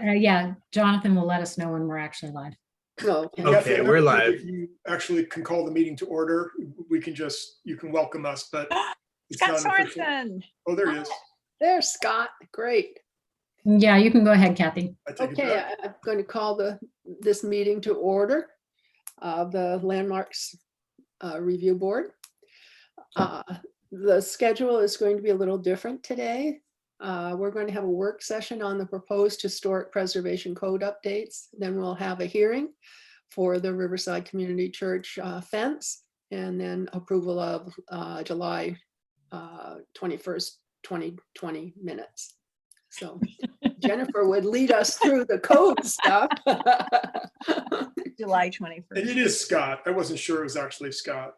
Yeah, Jonathan will let us know when we're actually live. Oh, okay. Okay, we're live. If you actually can call the meeting to order, we can just, you can welcome us, but it's Scott not official. Sorensen. Oh, there he is. There's Scott. Great. Yeah, you can go ahead, Kathy. I take it Okay, back. I'm going to call this meeting to order of the Landmarks Review Board. The schedule is going to be a little different today. We're going to have a work session on the proposed historic preservation code updates. Then we'll have a hearing for the Riverside Community Church fence, and then approval of July 21st, 2020 minutes. So Jennifer would lead us through the code stuff. July 21st. And it is Scott. I wasn't sure it was actually Scott.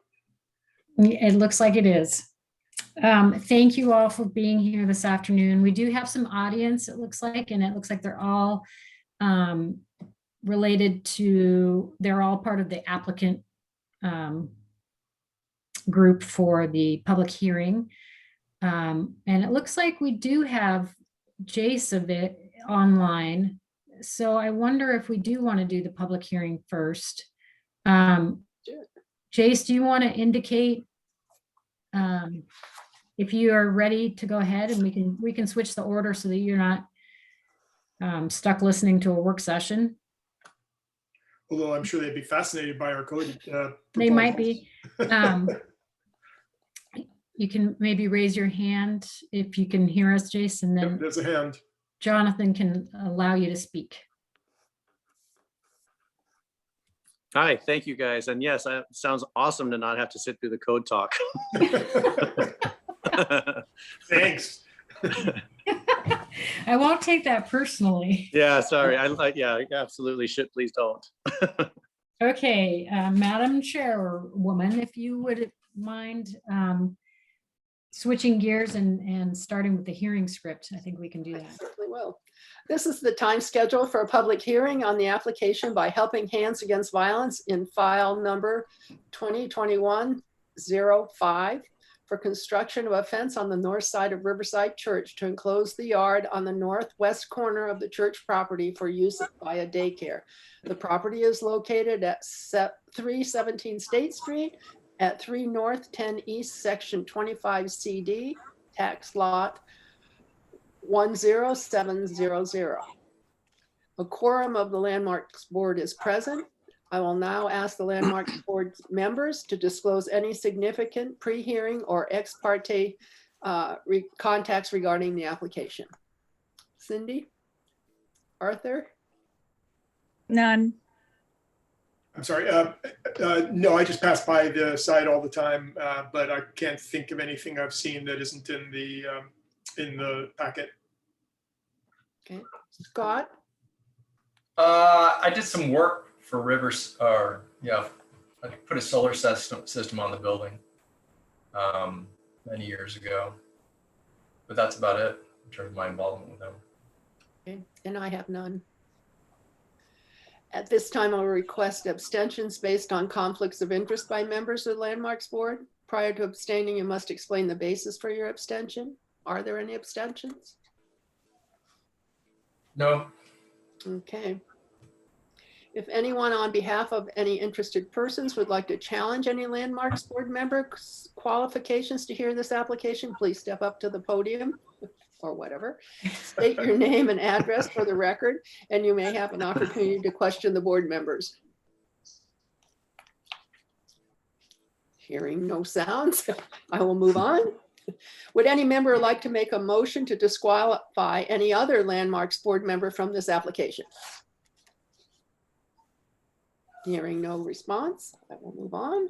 It looks like it is. Thank you all for being here this afternoon. We do have some audience, it looks like, and it looks like they're all related to, they're all part of the applicant group for the public hearing. And it looks like we do have Jace of it online. So I wonder if we do want to do the public hearing first. Jace, do you want to indicate if you are ready to go ahead, and we can switch the order so that you're not stuck listening to a work session? Although I'm sure they'd be fascinated by our code. They might proposals. be. You can maybe raise your hand if you can hear us, Jason, Yep, then there's a hand. Jonathan can allow you to speak. Hi, thank you guys. And yes, it sounds awesome to not have to sit through the code talk. Thanks. I won't take that personally. Yeah, sorry. Yeah, absolutely. Shit, please don't. Okay, Madam Chairwoman, if you would mind switching gears and starting with the hearing script, I think we can do that. Certainly will. This is the time schedule for a public hearing on the application by Helping Hands Against Violence in file number 2021-05 for construction of a fence on the north side of Riverside Church to enclose the yard on the northwest corner of the church property for use by a daycare. The property is located at 317 State Street at 3 North 10 East, Section 25 CD, tax lot 10700. A quorum of the Landmarks Board is present. I will now ask the Landmarks Board members to disclose any significant pre-hearing or ex parte contacts regarding the application. Cindy? Arthur? None. I'm sorry. No, I just pass by the site all the time, but I can't think of anything I've seen that isn't in the packet. Okay. Scott? I did some work for Rivers, I put a solar system on the building many years ago, but that's about it in terms of my involvement with them. Okay. And I have none. At this time, I'll request abstentions based on conflicts of interest by members of the Landmarks Board. Prior to abstaining, you must explain the basis for your abstention. Are there any abstentions? No. Okay. If anyone on behalf of any interested persons would like to challenge any Landmarks Board member qualifications to hear this application, please step up to the podium or whatever. State your name and address for the record, and you may have an opportunity to question the board members. Hearing no sounds, I will move on. Would any member like to make a motion to disqualify any other Landmarks Board member from this application? Hearing no response, I will move on.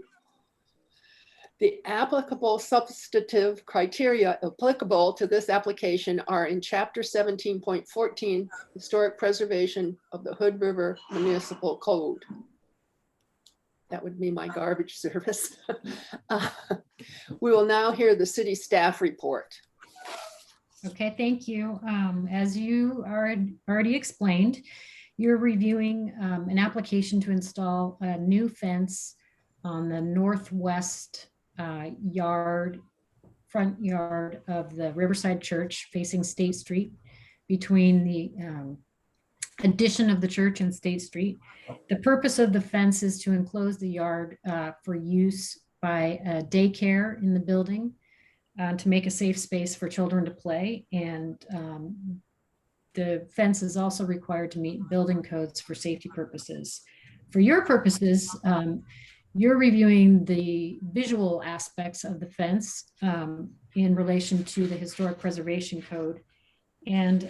The applicable substantive criteria applicable to this application are in Chapter 17.14, Historic Preservation of the Hood River Municipal Code. That would be my garbage service. We will now hear the city staff report. Okay, thank you. As you already explained, you're reviewing an application to install a new fence on the northwest front yard of the Riverside Church facing State Street between the addition of the church in State Street. The purpose of the fence is to enclose the yard for use by a daycare in the building, to make a safe space for children to play. And the fence is also required to meet building codes for safety purposes. For your purposes, you're reviewing the visual aspects of the fence in relation to the Historic Preservation Code. And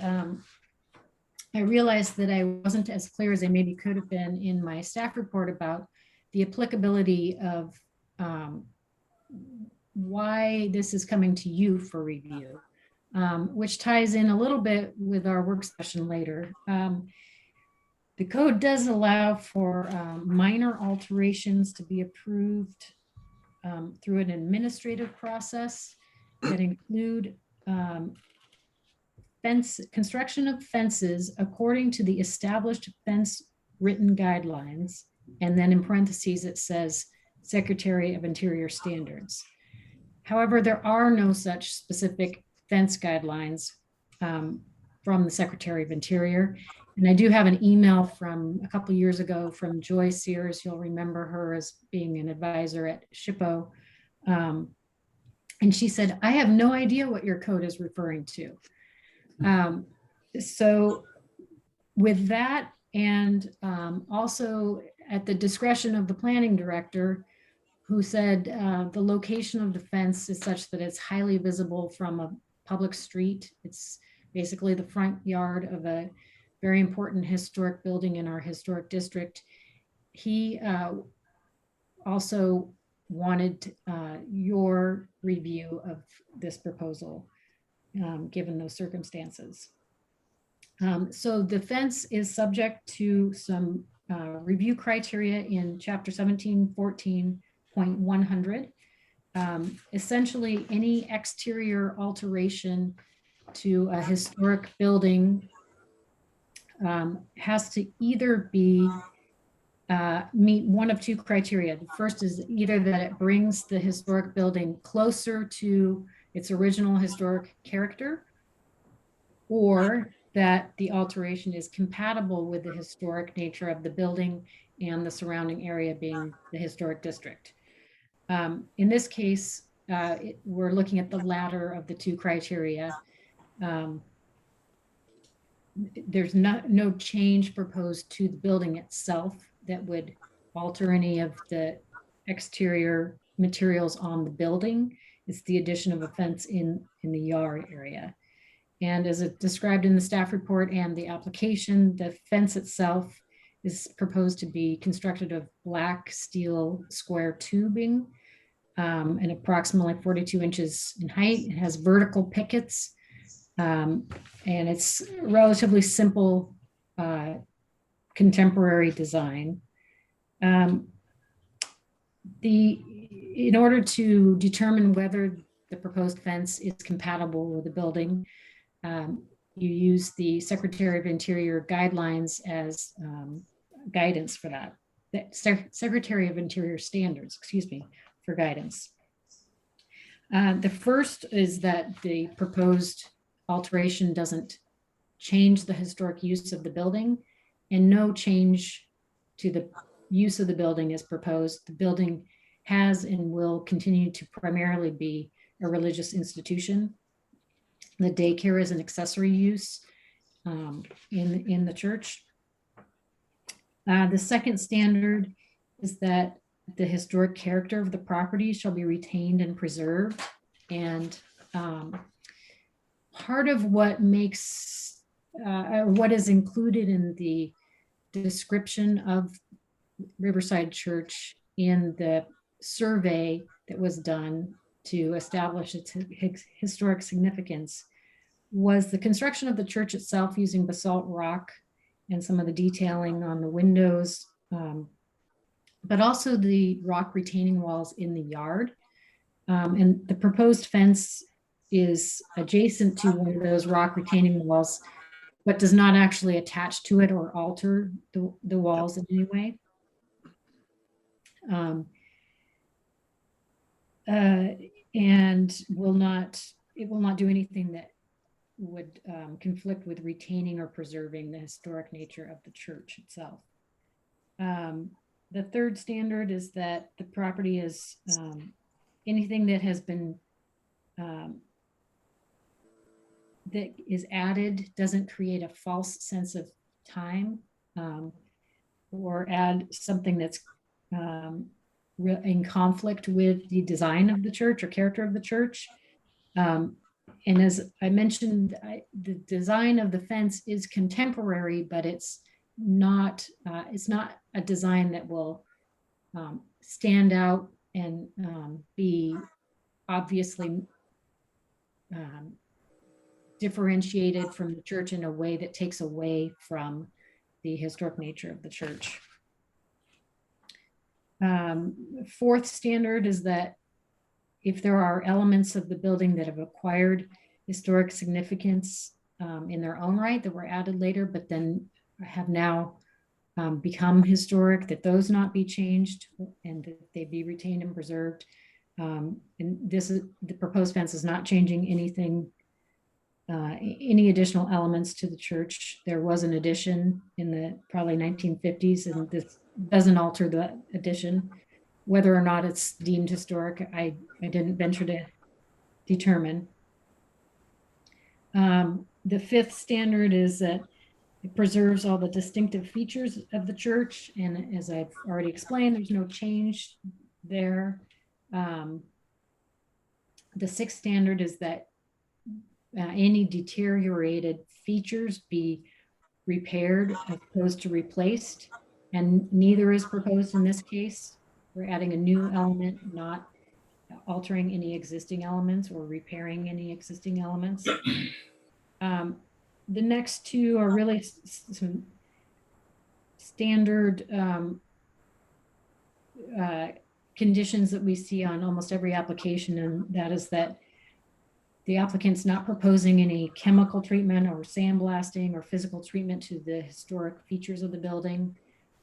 I realized that I wasn't as clear as I maybe could have been in my staff report about the applicability of why this is coming to you for review, which ties in a little bit with our work session later. The code does allow for minor alterations to be approved through an administrative process that include construction of fences according to the established fence written guidelines. And then in parentheses, it says Secretary of Interior standards. However, there are no such specific fence guidelines from the Secretary of Interior. And I do have an email from a couple of years ago from Joy Sears. You'll remember her as being an advisor at SHPO. And she said, I have no idea what your code is referring to. So with that, and also at the discretion of the planning director, who said the location of the fence is such that it's highly visible from a public street. It's basically the front yard of a very important historic building in our historic district. He also wanted your review of this proposal, given those circumstances. So the fence is subject to some review criteria in chapter 1714.100. Essentially, any exterior alteration to a historic building has to either be meet one of two criteria. The first is either that it brings the historic building closer to its original historic character, or that the alteration is compatible with the historic nature of the building and the surrounding area being the historic district. In this case, we're looking at the latter of the two criteria. There's no change proposed to the building itself that would alter any of the exterior materials on the building. It's the addition of a fence in the yard area. And as it described in the staff report and the application, the fence itself is proposed to be constructed of black steel square tubing and approximately 42 inches in height. It has vertical pickets and it's relatively simple contemporary design. In order to determine whether the proposed fence is compatible with the building, you use the Secretary of Interior guidelines as guidance for that. The Secretary of Interior standards, excuse me, for guidance. The first is that the proposed alteration doesn't change the historic use of the building, and no change to the use of the building is proposed. The building has and will continue to primarily be a religious institution. The daycare is an accessory use in the church. The second standard is that the historic character of the property shall be retained and preserved. And part of what makes, what is included in the description of Riverside Church in the survey that was done to establish its historic significance was the construction of the church itself using basalt rock and some of the detailing on the windows, but also the rock retaining walls in the yard. And the proposed fence is adjacent to one of those rock retaining walls, but does not actually attach to it or alter the walls in any way. And it will not do anything that conflict with retaining or preserving the historic nature of the church itself. The third standard is that the property is anything that has been that is added doesn't create a false sense of time, or add something that's in conflict with the design of the church or character of the church. And as I mentioned, the design of the fence is contemporary, but it's not a design that will stand out and be obviously differentiated from the church in a way that takes away from the historic nature of the church. Fourth standard is that if there are elements of the building that have acquired historic significance in their own right that were added later, but then have now become historic, that those not be changed and that they be retained and preserved. And this is the proposed fence is not changing anything, any additional elements to the church. There was an addition in the probably 1950s, and this doesn't alter the addition. Whether or not it's deemed historic, I didn't venture to determine. The fifth standard is that it preserves all the distinctive features of the church. And as I've already explained, there's no change there. The sixth standard is that any deteriorated features be repaired as opposed to replaced. And neither is proposed in this case. We're adding a new element, not altering any existing elements or repairing any existing elements. The next two are really some standard conditions that we see on almost every application, and that is that the applicant's not proposing any chemical treatment or sandblasting or physical treatment to the historic features of the building.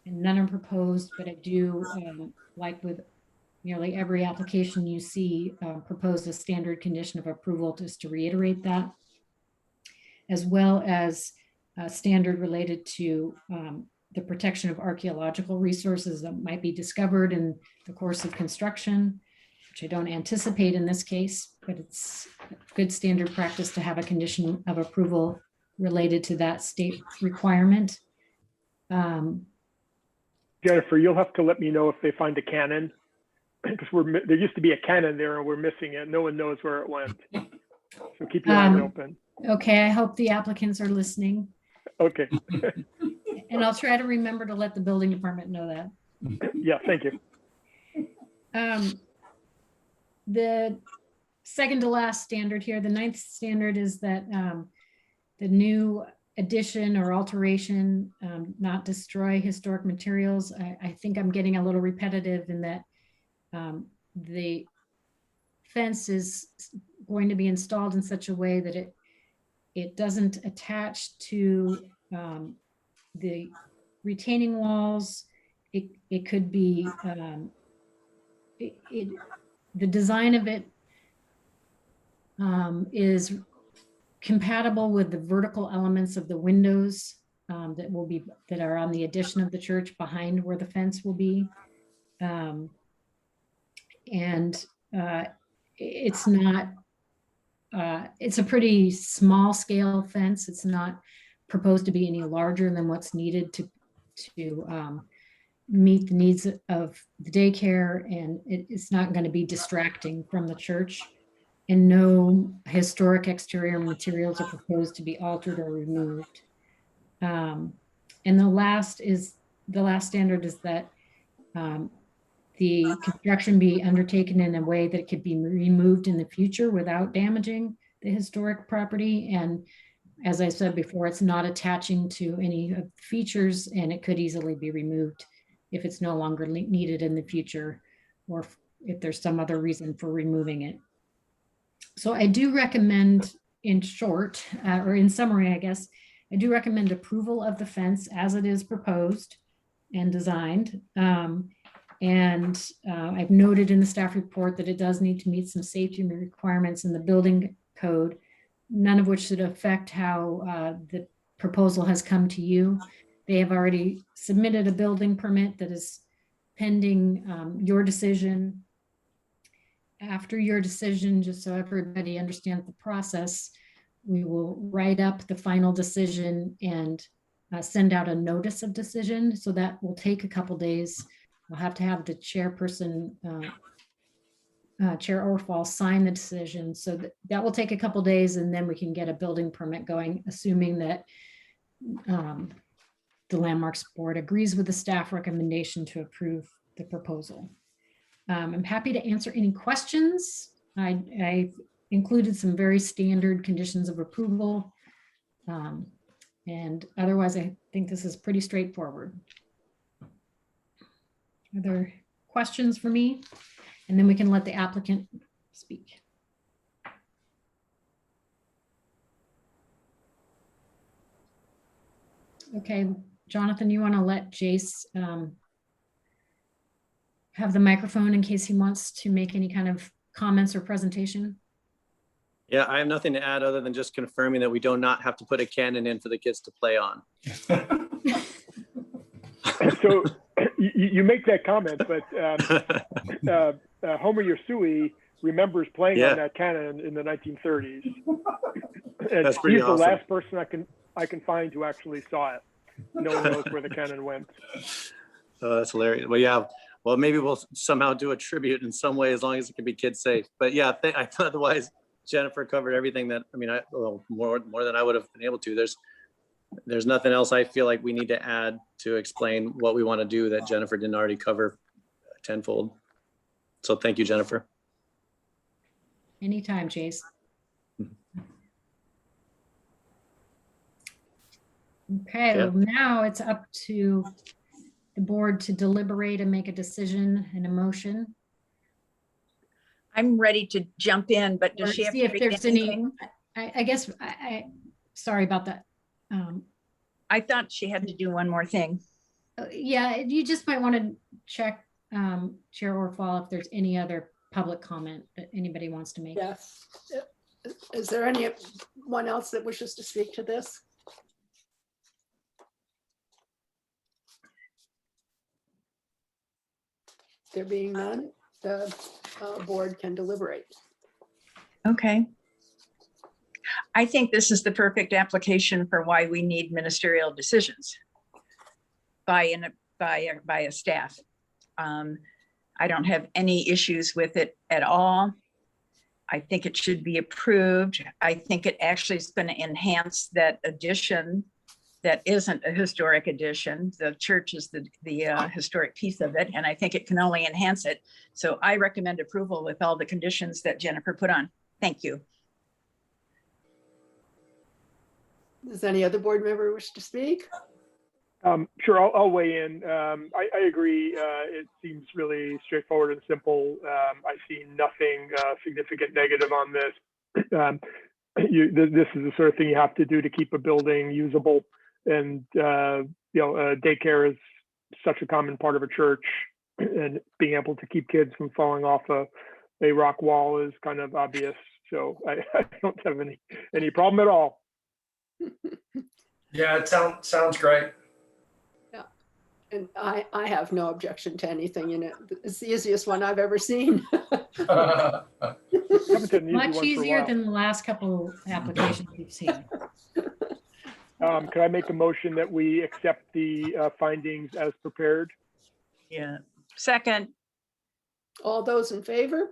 And none are proposed, but I do, like with nearly every application you see, propose a standard condition of approval just to reiterate that, as well as a standard related to the protection of archaeological resources that might be discovered in the course of construction, which I don't anticipate in this case, but it's good standard practice to have a condition of approval related to that state requirement. Jennifer, you'll have to let me know if they find a cannon, because there used to be a cannon there and we're missing it. No one knows where it went. So keep your eyes open. Okay, I hope the applicants are listening. Okay. And I'll try to remember to let the building department know that. Yeah, thank you. The second to last standard here, the ninth standard, is that the new addition or alteration not destroy historic materials. I think I'm getting a little repetitive in that the fence is going to be installed in such a way that it doesn't attach to the retaining walls. It could be the design of it is compatible with the vertical elements of the windows that are on the addition of the church behind where the fence will be. It's not, it's a pretty small scale fence. It's not proposed to be any larger than what's needed to meet the needs of the daycare, and it's not going to be distracting from the church. And no historic exterior materials are proposed to be altered or removed. And the last standard is that the construction be undertaken in a way that it could be removed in the future without damaging the historic property. And as I said before, it's not attaching to any of the features, and it could easily be removed if it's no longer needed in the future, or if there's some other reason for removing it. So I do recommend, in short, or in summary, I guess, I do recommend approval of the fence as it is proposed and designed. I've noted in the staff report that it does need to meet some safety requirements in the building code, none of which should affect how the proposal has come to you. They have already submitted a building permit that is pending your decision. After your decision, just so everybody understands the process, we will write up the final decision and send out a notice of decision. So that will take a couple days. We'll have to have the chairperson, Chair Orfall, sign the decision. So that will take a couple days, and then we can get a building permit going, assuming that the Landmarks Board agrees with the staff recommendation to approve the proposal. I'm happy to answer any questions. I included some very standard conditions of approval. And otherwise, I think this is pretty straightforward. Are there questions for me? And then we can let the applicant speak. Okay, Jonathan, you want to let Jace have the microphone in case he wants to make any kind of comments or presentation? Yeah, I have nothing to add other than just confirming that we do not have to put a cannon in for the kids to play on. So you make that comment, but Homer Yosui remembers playing on that cannon in the 1930s. And That's pretty he's awesome. the last person I can find who actually saw it. No one knows where the cannon went. Oh, that's hilarious. Well, yeah. Well, maybe we'll somehow do a tribute in some way, as long as it can be kid safe. But yeah, otherwise, Jennifer covered everything that, I mean, well, more than I would have been able to. There's nothing else I feel like we need to add to explain what we want to do that Jennifer didn't already cover tenfold. So thank you, Jennifer. Anytime, Jace. Okay, Yeah. well, now it's up to the board to deliberate and make a decision and a motion. I'm ready to jump in, but Or does she have see to if read there's any, anything? I guess, sorry about that. I thought she had to do one more thing. Yeah, you just might want to check, Chair Orfall, if there's any other public comment that anybody wants to make. Yes. Is there anyone else that wishes to speak to this? There being none, the board can deliberate. Okay. I think this is the perfect application for why we need ministerial decisions by a staff. I don't have any issues with it at all. I think it should be approved. I think it actually is going to enhance that addition that isn't a historic addition. The church is the historic piece of it, and I think it can only enhance it. So I recommend approval with all the conditions that Jennifer put on. Thank you. Does any other board member wish to speak? Sure, I'll weigh in. I agree. It seems really straightforward and simple. I see nothing significant negative on this. This is the sort of thing you have to do to keep a building usable. And daycare is such a common part of a church, and being able to keep kids from falling off a rock wall is kind of obvious. So I don't have any problem at all. Yeah, it sounds great. Yeah, and I have no objection to anything in it. It's the easiest one I've ever seen. Haven't had an easy one Much for a easier while. than the last couple applications we've seen. Can I make a motion that we accept the findings as prepared? Yeah. Second. All those in favor?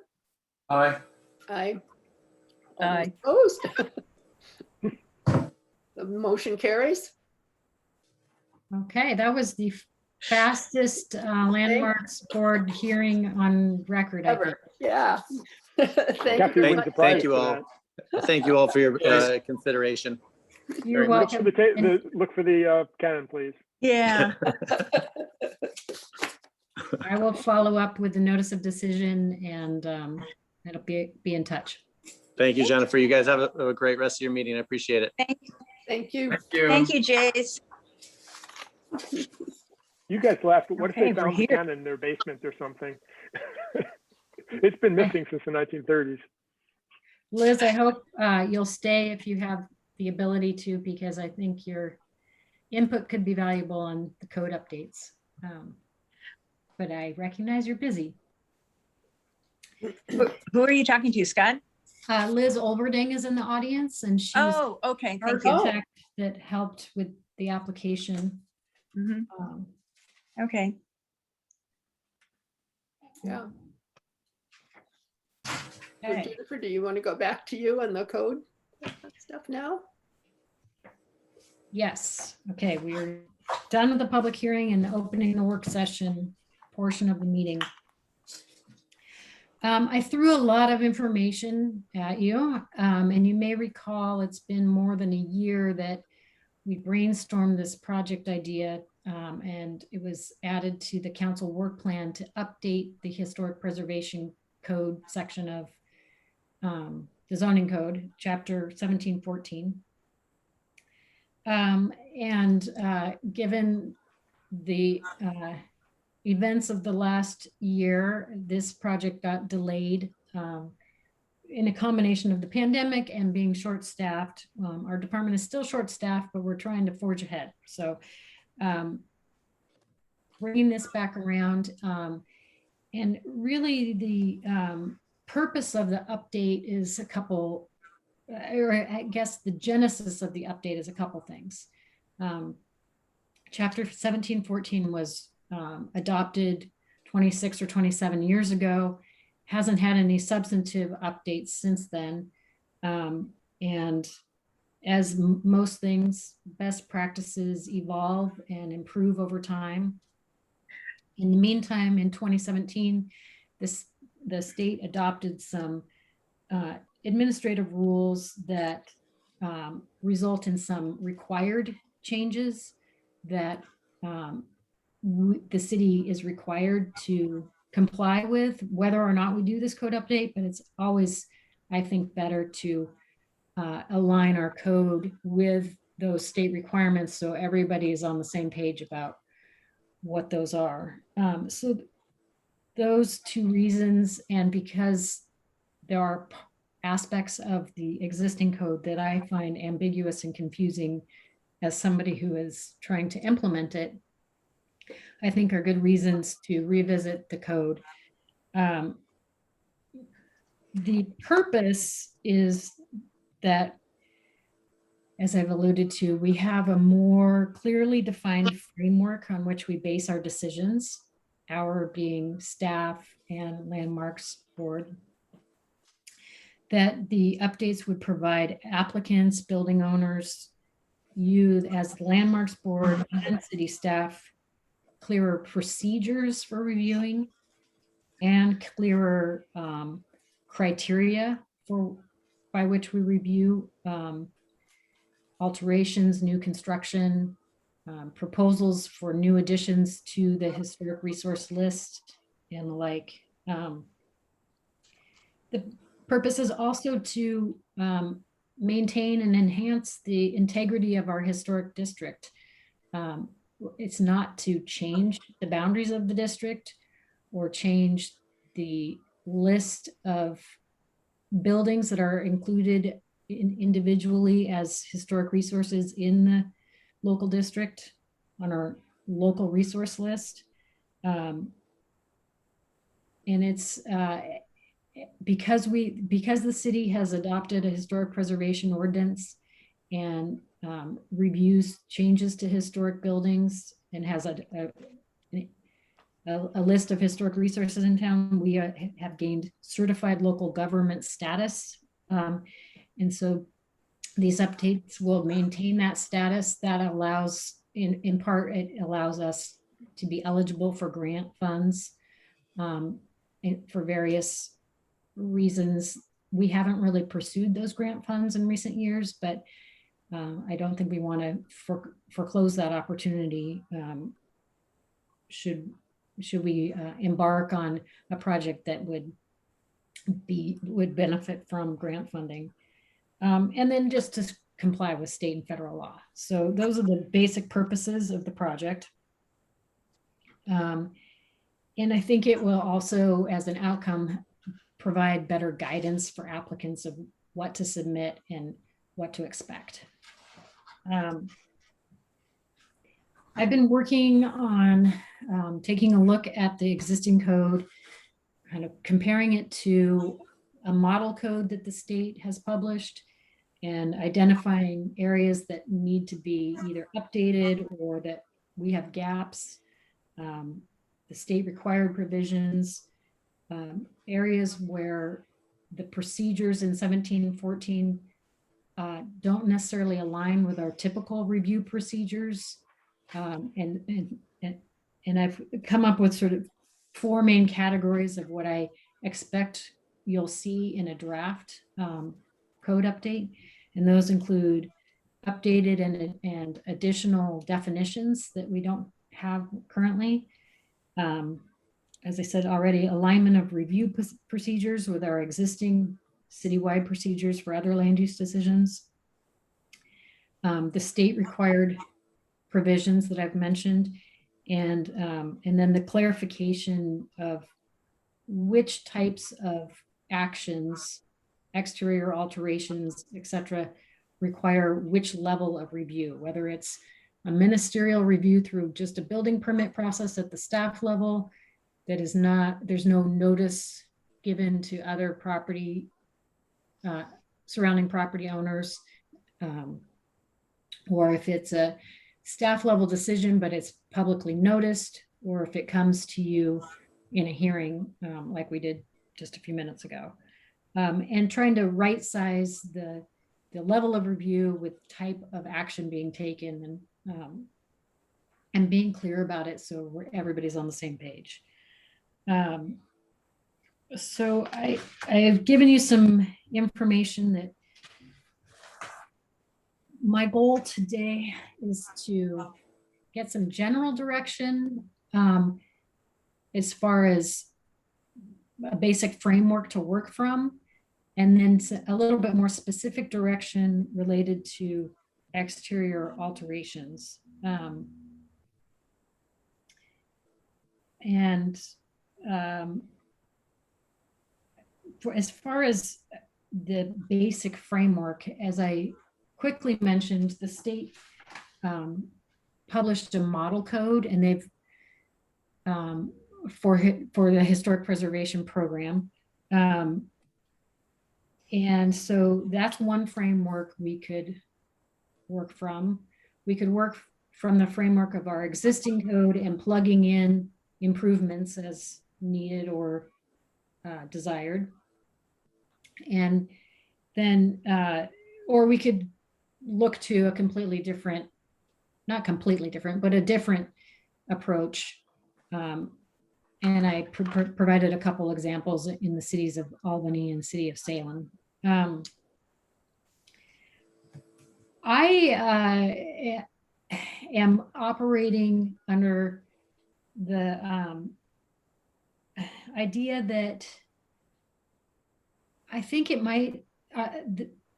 Aye. Aye. All Aye. those opposed? The motion carries. Okay, that was the fastest Landmarks Board hearing on record, I think. Ever. Yeah. Thank Kathy you. wins the prize Thank you for all. that. Thank you all for your Yes. consideration. You're Very much. welcome. Look for the cannon, please. Yeah. I will follow up with the notice of decision, and it'll be in touch. Thank you, Jennifer. You guys have a great rest of your meeting. I appreciate it. Thank you. Thank you. Thank you, Jace. You guys laughed. What if Okay, they we're found the here. cannon in their basement or something? It's been missing since the 1930s. Liz, I hope you'll stay if you have the ability to, because I think your input could be valuable on the code updates. But I recognize you're busy. Who are you talking to, Scott? Liz Olverding is in the audience, and she was Oh, okay, the thank you. architect that helped with the application. Mhm, okay. Yeah. So Okay. Jennifer, do you want to go back to you and the code stuff now? Yes. Okay, we're done with the public hearing and opening the work session portion of the meeting. I threw a lot of information at you, and you may recall it's been more than a year that we brainstormed this project idea, and it was added to the council work plan to update the historic preservation code section of the zoning code, chapter 1714. Given the events of the last year, this project got delayed in a combination of the pandemic and being short-staffed. Our department is still short-staffed, but we're trying to forge ahead. So bringing this back around, and really the purpose of the update is a couple, or I guess the genesis of the update is a couple things. Chapter 1714 was adopted 26 or 27 years ago, hasn't had any substantive updates since then. And as most things, best practices evolve and improve over time. In the meantime, in 2017, the state adopted some administrative rules that result in some required changes that the city is required to comply with, whether or not we do this code update, but it's always, I think, better to align our code with those state requirements so everybody is on the same page about what those are. So those two reasons, and because there are aspects of the existing code that I find ambiguous and confusing as somebody who is trying to implement it, I think are good reasons to revisit the code. The purpose is that, as I've alluded to, we have a more clearly defined framework on which we base our decisions, our being staff and landmarks board, that the updates would provide applicants, building owners, you as the landmarks board and city staff clearer procedures for reviewing and clearer criteria by which we review alterations, new construction, proposals for new additions to the historic resource list and the like. The purpose is also to maintain and enhance the integrity of our historic district. It's not to change the boundaries of the district or change the list of buildings that are included individually as historic resources in the local district on our local resource list. And it's because the city has adopted a historic preservation ordinance and reviews changes to historic buildings and has a list of historic resources in town, we have gained certified local government status. And so these updates will maintain that status. That allows, in part, it allows us to be eligible for grant funds for various reasons. We haven't really pursued those grant funds in recent years, but I don't think we want to foreclose that opportunity should we embark on a project that would benefit from grant funding. And then just to comply with state and federal law. So those are the basic purposes of the project. And I think it will also, as an outcome, provide better guidance for applicants of what to submit and what to expect. I've been working on taking a look at the existing code, kind of comparing it to a model code that the state has published and identifying areas that need to be either updated or that we have gaps, the state required provisions, areas where the procedures in 1714 don't necessarily align with our typical review procedures. And I've come up with sort of 4 main categories of what I expect you'll see in a draft code update. And those include updated and additional definitions that we don't have currently. As I said already, alignment of review procedures with our existing citywide procedures for other land use decisions. The state required provisions that I've mentioned, and then the clarification of which types of actions, exterior alterations, etc., require which level of review, whether it's a ministerial review through just a building permit process at the staff level that is not, there's no notice given to other property, surrounding property owners, or if it's a staff level decision, but it's publicly noticed, or if it comes to you in a hearing, like we did just a few minutes ago. And trying to right size the level of review with type of action being taken, and being clear about it so everybody's on the same page. So I have given you some information that my goal today is to get some general direction as far as a basic framework to work from, and then a little bit more specific direction related to exterior alterations. As far as the basic framework, as I quickly mentioned, the state published a model code, and they've for the historic preservation program. And so that's one framework we could work from. We could work from the framework of our existing code and plugging in improvements as needed or desired. And then, or we could look to a completely different, not completely different, but a different approach. And I provided a couple examples in the cities of Albany and city of Salem. I am operating under the idea that I think it might,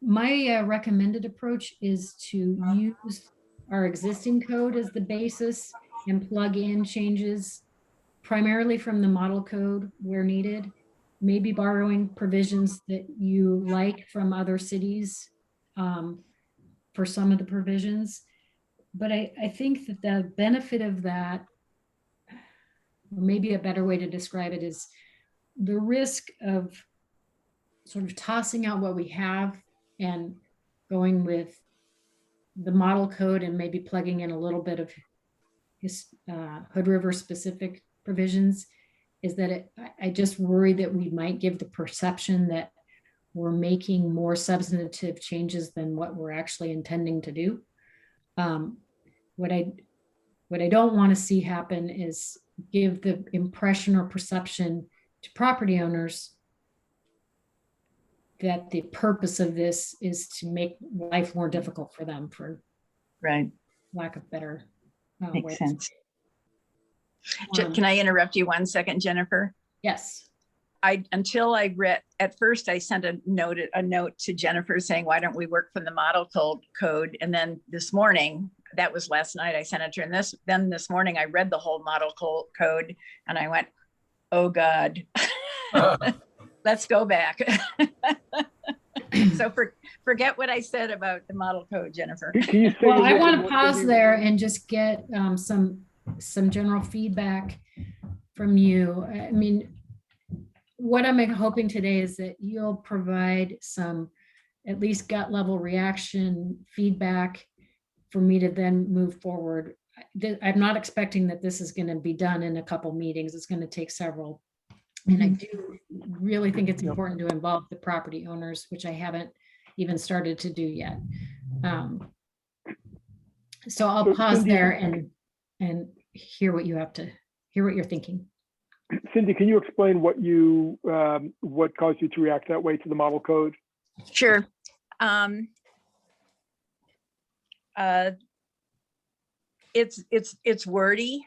my recommended approach is to use our existing code as the basis and plug in changes primarily from the model code where needed, maybe borrowing provisions that you like from other cities for some of the provisions. But I think that the benefit of that, or maybe a better way to describe it, is the risk of sort of tossing out what we have and going with the model code and maybe plugging in a little bit of Hood River specific provisions, is that I just worry that we might give the perception that we're making more substantive changes than what we're actually intending to do. What I don't want to see happen is give the impression or perception to property owners that the purpose of this is to make life more difficult for them, for lack of better Makes sense. Can I interrupt you 1 second, Jennifer? Yes. Until I read, at first I sent a note to Jennifer saying, why don't we work from the model code? And then this morning, that was last night, I sent it to her. And then this morning I read the whole model code and I went, oh God, let's go back. So forget what I said about the model code, Jennifer. Can you say Well, I again want to what pause you- there and just get some general feedback from you. I mean, what I'm hoping today is that you'll provide some at least gut level reaction feedback for me to then move forward. I'm not expecting that this is going to be done in a couple meetings. It's going to take several. And I do really think it's important to involve the property owners, which I haven't even started to do yet. So I'll So, pause Cindy- there and hear what you're thinking. Cindy, can you explain what caused you to react that way to the model code? Sure. It's wordy.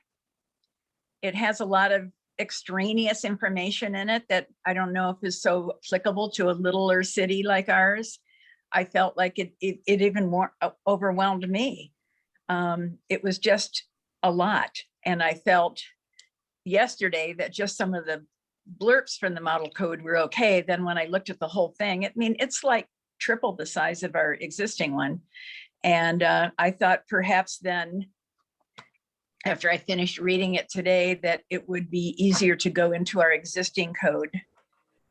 It has a lot of extraneous information in it that I don't know if is so applicable to a littler city like ours. I felt like it even more overwhelmed me. It was just a lot. And I felt yesterday that just some of the blurps from the model code were okay. Then when I looked at the whole thing, I mean, it's like triple the size of our existing one. And I thought perhaps then, after I finished reading it today, that it would be easier to go into our existing code,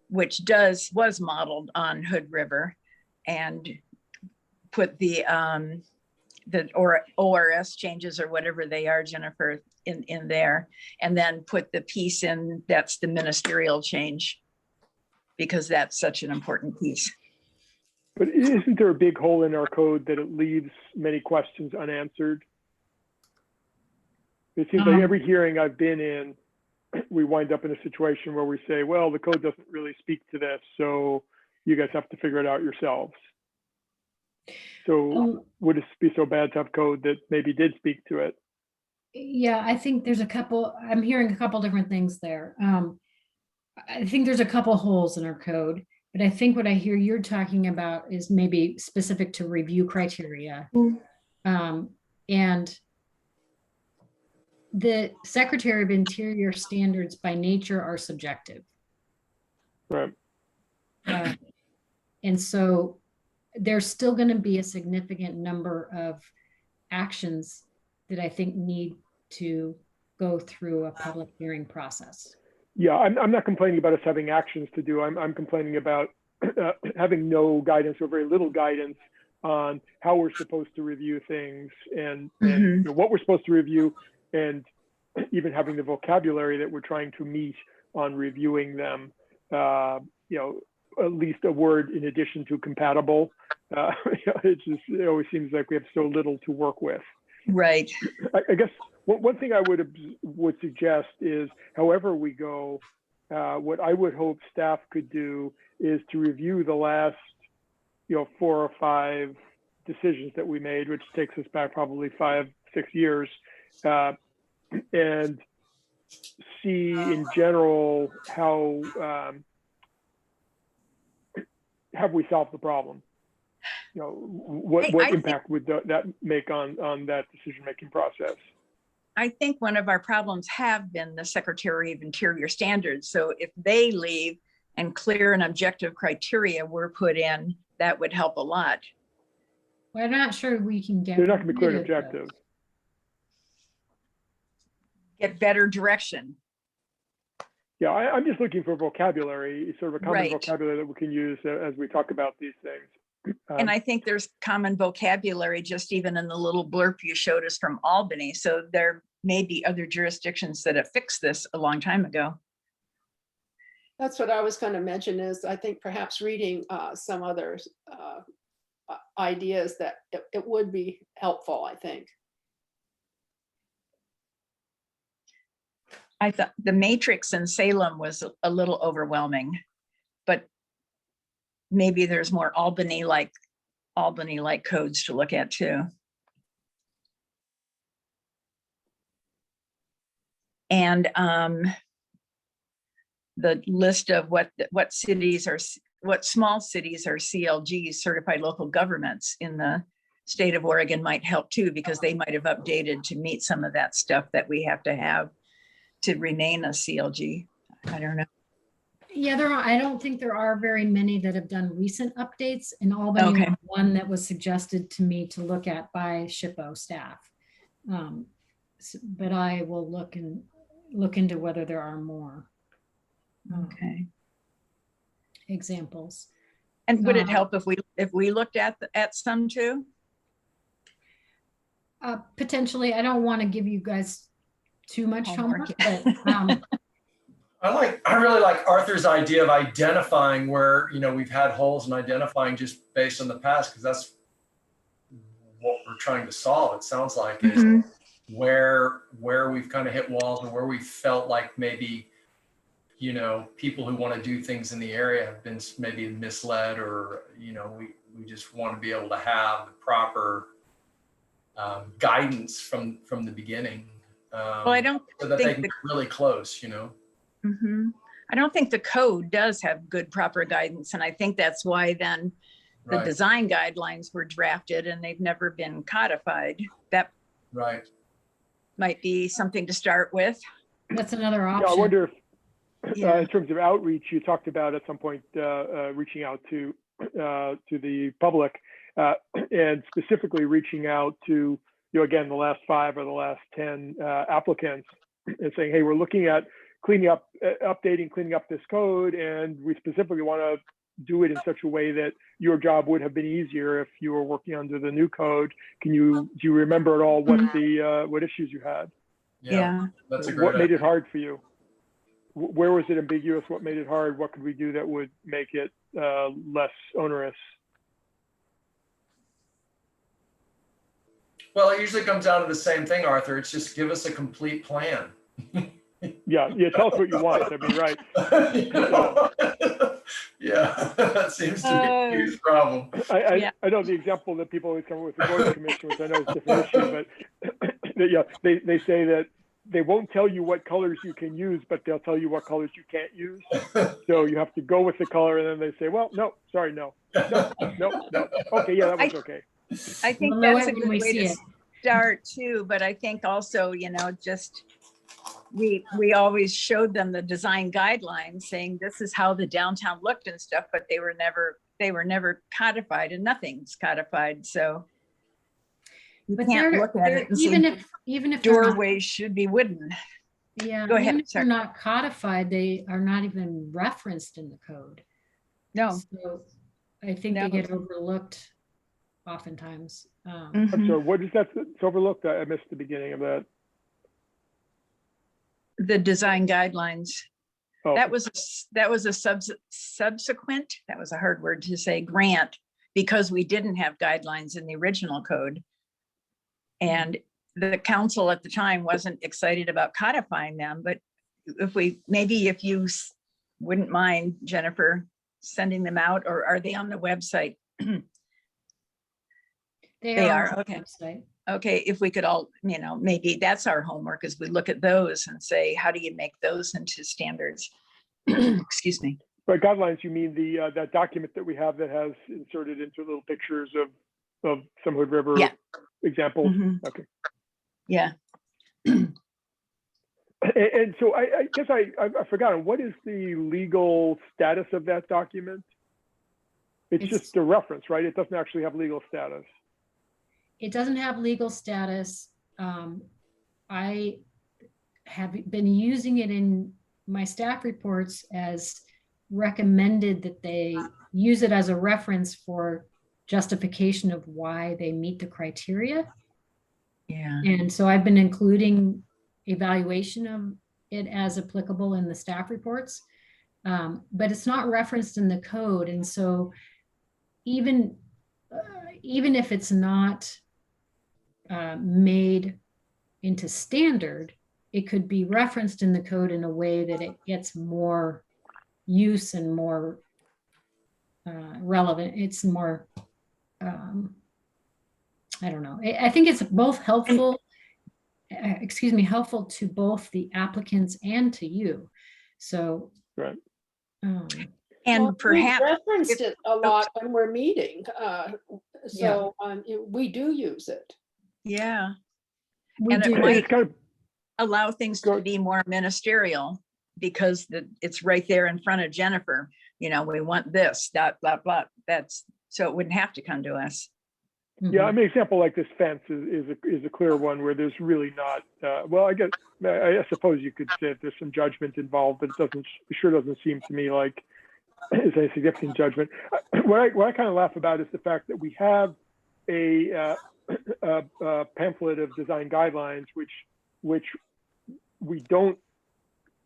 which was modeled on Hood River, and put the ORS changes or whatever they are, Jennifer, in there, and then put the piece in that's the ministerial change, because that's such an important piece. But isn't there a big hole in our code that it leaves many questions unanswered? It seems like every hearing I've been in, we wind up in a situation where we say, well, the code doesn't really speak to this, so you guys have to figure it out yourselves. So would it be so bad to have code that maybe did speak to it? Yeah, I think I'm hearing a couple different things there. I think there's a couple holes in our code, but I think what I hear you're talking about is maybe specific to review criteria. And the Secretary of Interior standards by nature are subjective. Right. And so there's still going to be a significant number of actions that I think need to go through a public hearing process. Yeah, I'm not complaining about us having actions to do. I'm complaining about having no guidance or very little guidance on how we're supposed to review things and you know, what we're supposed to review, and even having the vocabulary that we're trying to meet on reviewing them. You know, at least a word in addition to compatible. It always seems like we have so little to work with. Right. I guess one thing I would suggest is, however we go, what I would hope staff could do is to review the last, 4 or 5 decisions that we made, which takes us back probably 5-6 years, and see in general how have we solved the problem? What impact would that make on that decision-making process? I think one of our problems have been the Secretary of Interior standards. So if they leave and clear and objective criteria were put in, that would help a lot. Well, I'm not sure we can get. They're not going to be clear and rid of objective. Get better direction. Yeah, I'm just looking for vocabulary, sort of a common Right. vocabulary that we can use as we talk about these things. And I think there's common vocabulary just even in the little blurb you showed us from Albany. So there may be other jurisdictions that have fixed this a long time ago. That's what I was going to mention, is I think perhaps reading some other ideas that it would be helpful, I think. I thought the matrix in Salem was a little overwhelming, but maybe there's more Albany-like codes to look at too. And the list of what small cities are CLGs, certified local governments in the state of Oregon, might help too, because they might have updated to meet some of that stuff that we have to remain a CLG. I don't know. Yeah, I don't think there are very many that have done recent updates, and Albany Okay. was one that was suggested to me to look at by SHPO staff. But I will look into whether there are more Okay. examples. And would it help if we looked at some too? Potentially, I don't want to give you guys too much homework, Homework. but I really like Arthur's idea of identifying where, we've had holes and identifying just based on the past, because that's what we're trying to solve. It sounds like is Mhm. where we've kind of hit walls, or where we felt like maybe, people who want to do things in the area have been maybe misled, or, we just want to be able to have the proper guidance from the beginning. Well, I don't so that they think can get really close, Mhm. I don't think the code does have good proper guidance, and I think that's why then the Right, design guidelines were drafted and they've never been codified. That right. might be something to start with. that's another Yeah, I option. wonder if, Yeah. in terms of outreach, you talked about at some point reaching out to the public, and specifically reaching out to, again, the last 5 or the last 10 applicants, and saying, hey, we're looking at cleaning up this code, and we specifically want to do it in such a way that your job would have been easier if you were working under the new code. Do you remember at all what what issues you had? Yeah. That's a great What made idea. it hard for you? Where was it ambiguous? What made it hard? What could we do that would make it less onerous? Well, it usually comes down to the same thing, Arthur. It's just give us a complete plan. Yeah, tell us what you want. I mean, right. Yeah, that seems to be a huge problem. I know the example that people always come up with the Gordon Commission, which I know is a different issue, but they say that they won't tell you what colors you can use, but they'll tell you what colors you can't use. So you have to go with the color, and then they say, well, no, sorry, no. Okay, yeah, that was okay. I think We'll know that's it a when good we way see to it. start too, but I think also, just we always showed them the design guidelines saying this is how the downtown looked and stuff, but they were never codified, and nothing's codified. So you But can't they're, look at it and even say if they're not, doorways should be wooden. yeah, Go ahead, even if they're sorry. not codified, they are not even referenced in the code. No. So I think No. they get overlooked oftentimes. I'm Mhm. sorry, what is that? It's overlooked. I missed the beginning of that. The design guidelines. Oh, That was a subsequent, that was a hard word to say, grant, because we didn't have guidelines in the original code. And the council at the time wasn't excited about codifying them, but if you wouldn't mind, Jennifer, sending them out, or are they on the website? They are, on the okay. website. Okay, if we could all, maybe that's our homework, is we look at those and say, how do you make those into standards? Excuse me. by guidelines, you mean the that document that we have that has inserted into little pictures of some Hood River Yeah. examples? Mhm. Okay. Yeah. And so I guess I forgot, what is the legal status of that document? It's just a reference, right? It doesn't actually have legal status. It doesn't have legal status. I have been using it in my staff reports as recommended that they use it as a reference for justification of why they meet the criteria. Yeah. And so I've been including evaluation of it as applicable in the staff reports, but it's not referenced in the code. And so even if it's not made into standard, it could be referenced in the code in a way that it gets more use and more relevant. It's more, I don't know. I think it's both helpful, helpful to both the applicants and to you. So, Right. And Well, perhaps, we referenced it a oops. lot when we're meeting. So we do use it. yeah, we And it do. might- It's kind of, allow things Go- to be more ministerial. because it's right there in front of Jennifer. You know, we want this, that, blah, blah. That's, so it wouldn't have to come to us. Yeah, I mean, example like this fence is a clear one where there's really not, well, I suppose you could say that there's some judgment involved, but it sure doesn't seem to me like it's a significant judgment. What I kind of laugh about is the fact that we have a pamphlet of design guidelines, which we don't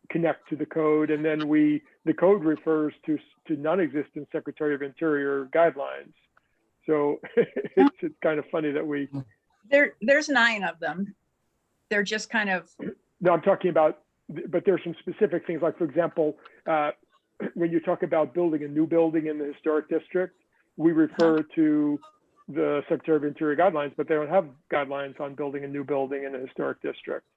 connect to the code, and then the code refers to non-existent Secretary of Interior guidelines. So it's kind of funny that there's 9 of them. They're just kind of. No, I'm talking about, but there's some specific things, like, for example, when you talk about building a new building in the historic district, we refer to the Secretary of Interior guidelines, but they don't have guidelines on building a new building in a historic district.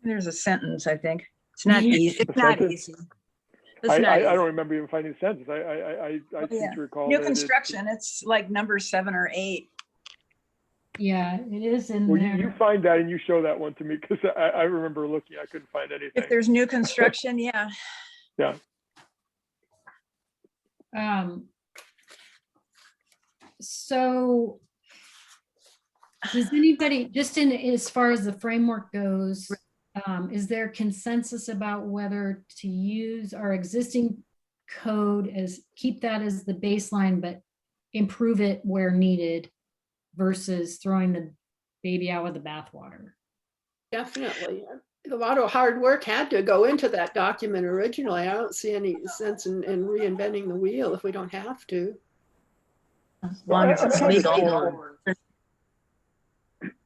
There's a sentence, I think. It's not easy. It's not easy. I don't remember even finding a sentence. I seem to recall. New construction, it's like number 7 or 8. Yeah, it is in well, there. you find that and you show that one to me, because I remember looking, I couldn't find anything. If there's new construction, yeah. Yeah. So does anybody, just in as far as the framework goes, is there consensus about whether to use our existing code as, keep that as the baseline, but improve it where needed versus throwing the baby out with the bathwater? Definitely. A lot of hard work had to go into that document originally. I don't see any sense in reinventing the wheel if we don't have to. As long as it's legal.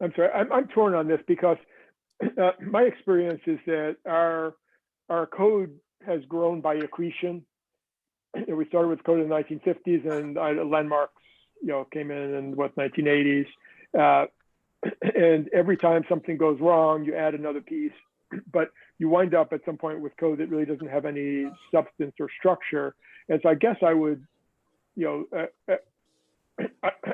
I'm sorry, I'm torn on this, because my experience is that our code has grown by accretion. We started with code in the 1950s, and landmarks, came in what, 1980s. And every time something goes wrong, you add another piece, but you wind up at some point with code that really doesn't have any substance or structure. And so I guess I would,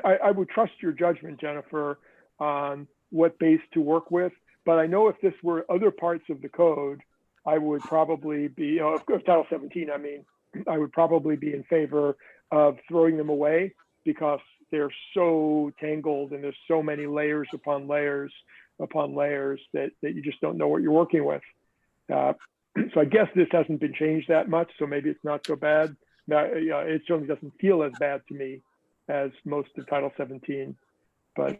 I would trust your judgment, Jennifer, on what base to work with. But I know if this were other parts of the code, I would probably be, of Title 17, I mean, I would probably be in favor of throwing them away, because they're so tangled and there's so many layers upon layers upon layers that you just don't know what you're working with. So I guess this hasn't been changed that much, so maybe it's not so bad. Now, it certainly doesn't feel as bad to me as most of Title 17. But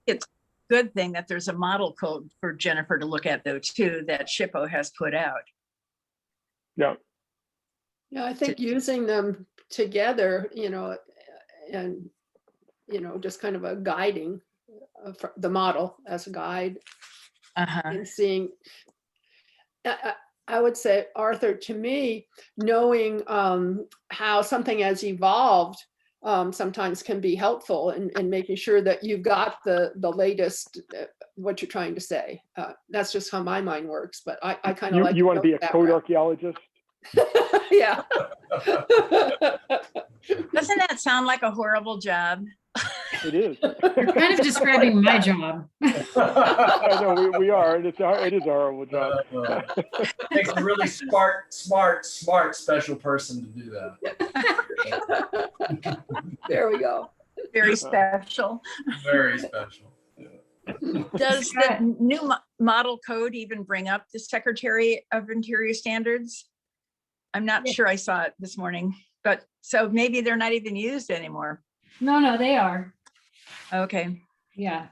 it's a good thing that there's a model code for Jennifer to look at, though, too, that SHPO has put out. Yeah. Yeah, I think using them together, and, just kind of a guiding the model as a guide, and seeing, I would say, Arthur, to me, knowing how something has evolved sometimes can be helpful in making sure that you've got the latest, what you're trying to say. That's just how my mind works, but I kind of like. You want to be a code archaeologist? Yeah. Doesn't that sound like a horrible job? It is. You're kind of describing my job. I know we are, and it is a horrible job. Takes a really smart special person to do that. There we go. Very special. Very special. Yeah. Does the new model code even bring up the Secretary of Interior standards? I'm not sure I saw it this morning, but so maybe they're not even used anymore. No, they are. Okay. Yeah.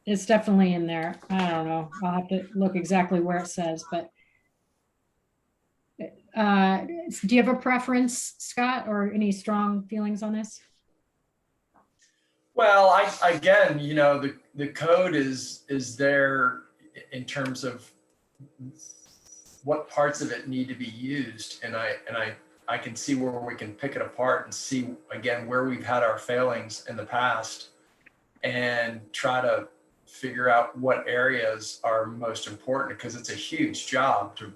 It's definitely in there. I don't know. I'll have to look exactly where it says, but do you have a preference, Scott, or any strong feelings on this? Well, again, the code is there in terms of what parts of it need to be used, and I can see where we can pick it apart and see again where we've had our failings in the past, and try to figure out what areas are most important, because it's a huge job to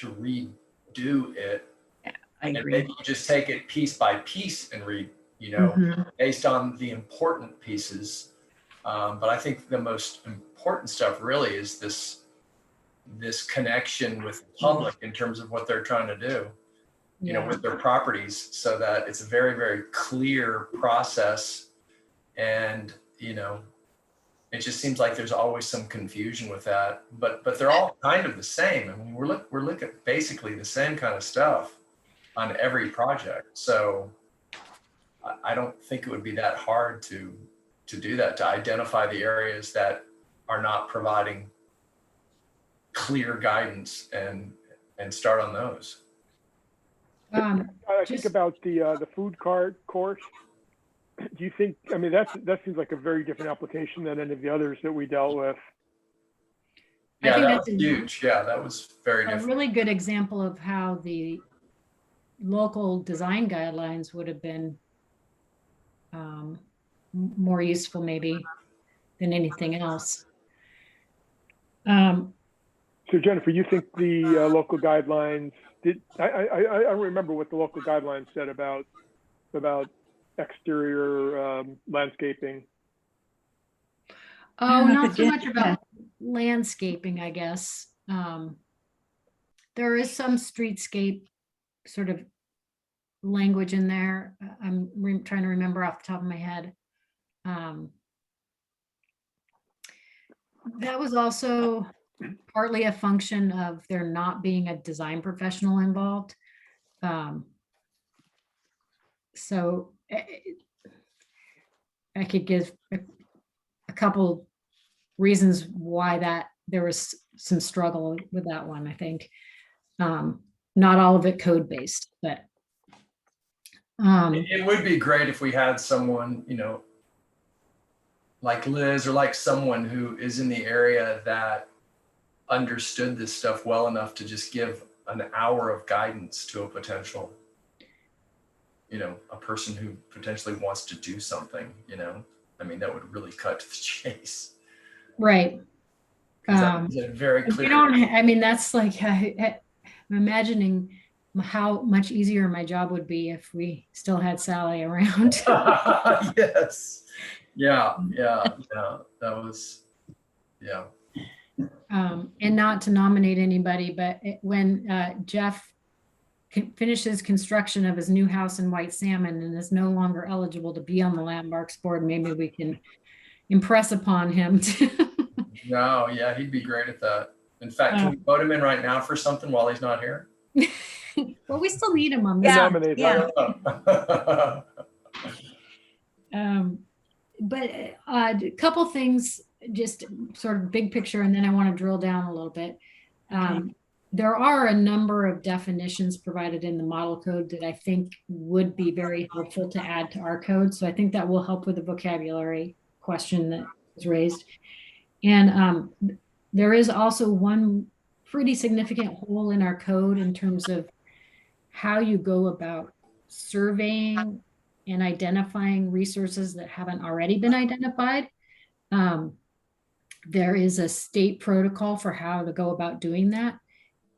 redo it. Yeah, I agree. And maybe you just take it piece by piece and read, based on the important pieces. But I think the most important stuff really is this connection with the public in terms of what they're trying to do, you know, with their properties, so that it's a very, very clear process. And, you know, it just seems like there's always some confusion with that, but they're all kind of the same. I mean, we're looking at basically the same kind of stuff on every project. So I don't think it would be that hard to do that, to identify the areas that are not providing clear guidance and start on those. I think Just- about the food cart course. Do you think, I mean, that seems like a very different application than any of the others that we dealt with. I Yeah, think that that's was huge. Yeah, that was very a different. really good example of how the local design guidelines would have been more useful maybe than anything else. So Jennifer, you think the local guidelines I don't remember what the local guidelines said about exterior landscaping. Oh, Yeah, not but so much yeah. about landscaping, I guess. There is some streetscape sort of language in there. I'm trying to remember off the top of my head. That was also partly a function of there not being a design professional involved. So I could give a couple reasons why that there was some struggle with that one, I think. Not all of it code based, but It would be great if we had someone, you know, like Liz or like someone who is in the area that understood this stuff well enough to just give an hour of guidance to a potential, you know, a person who potentially wants to do something, you know. I mean, that would really cut to the chase. right. 'Cause that was a very You clear. don't, I mean, that's like, I'm imagining how much easier my job would be if we still had Sally around. Yes. Yeah. That was, yeah. And not to nominate anybody, but when Jeff finishes construction of his new house in White Salmon and is no longer eligible to be on the landmarks board, maybe we can impress upon him. No, yeah, he'd be great at that. In fact, can we vote him in right now for something while he's not here? Well, we still need him on this. Yeah, Nominate yeah. But a couple things, just sort of big picture, and then I want to drill down a little bit. There are a number of definitions provided in the model code that I think would be very helpful to add to our code. So I think that will help with the vocabulary question that was raised. And there is also one pretty significant hole in our code in terms of how you go about surveying and identifying resources that haven't already been identified. There is a state protocol for how to go about doing that.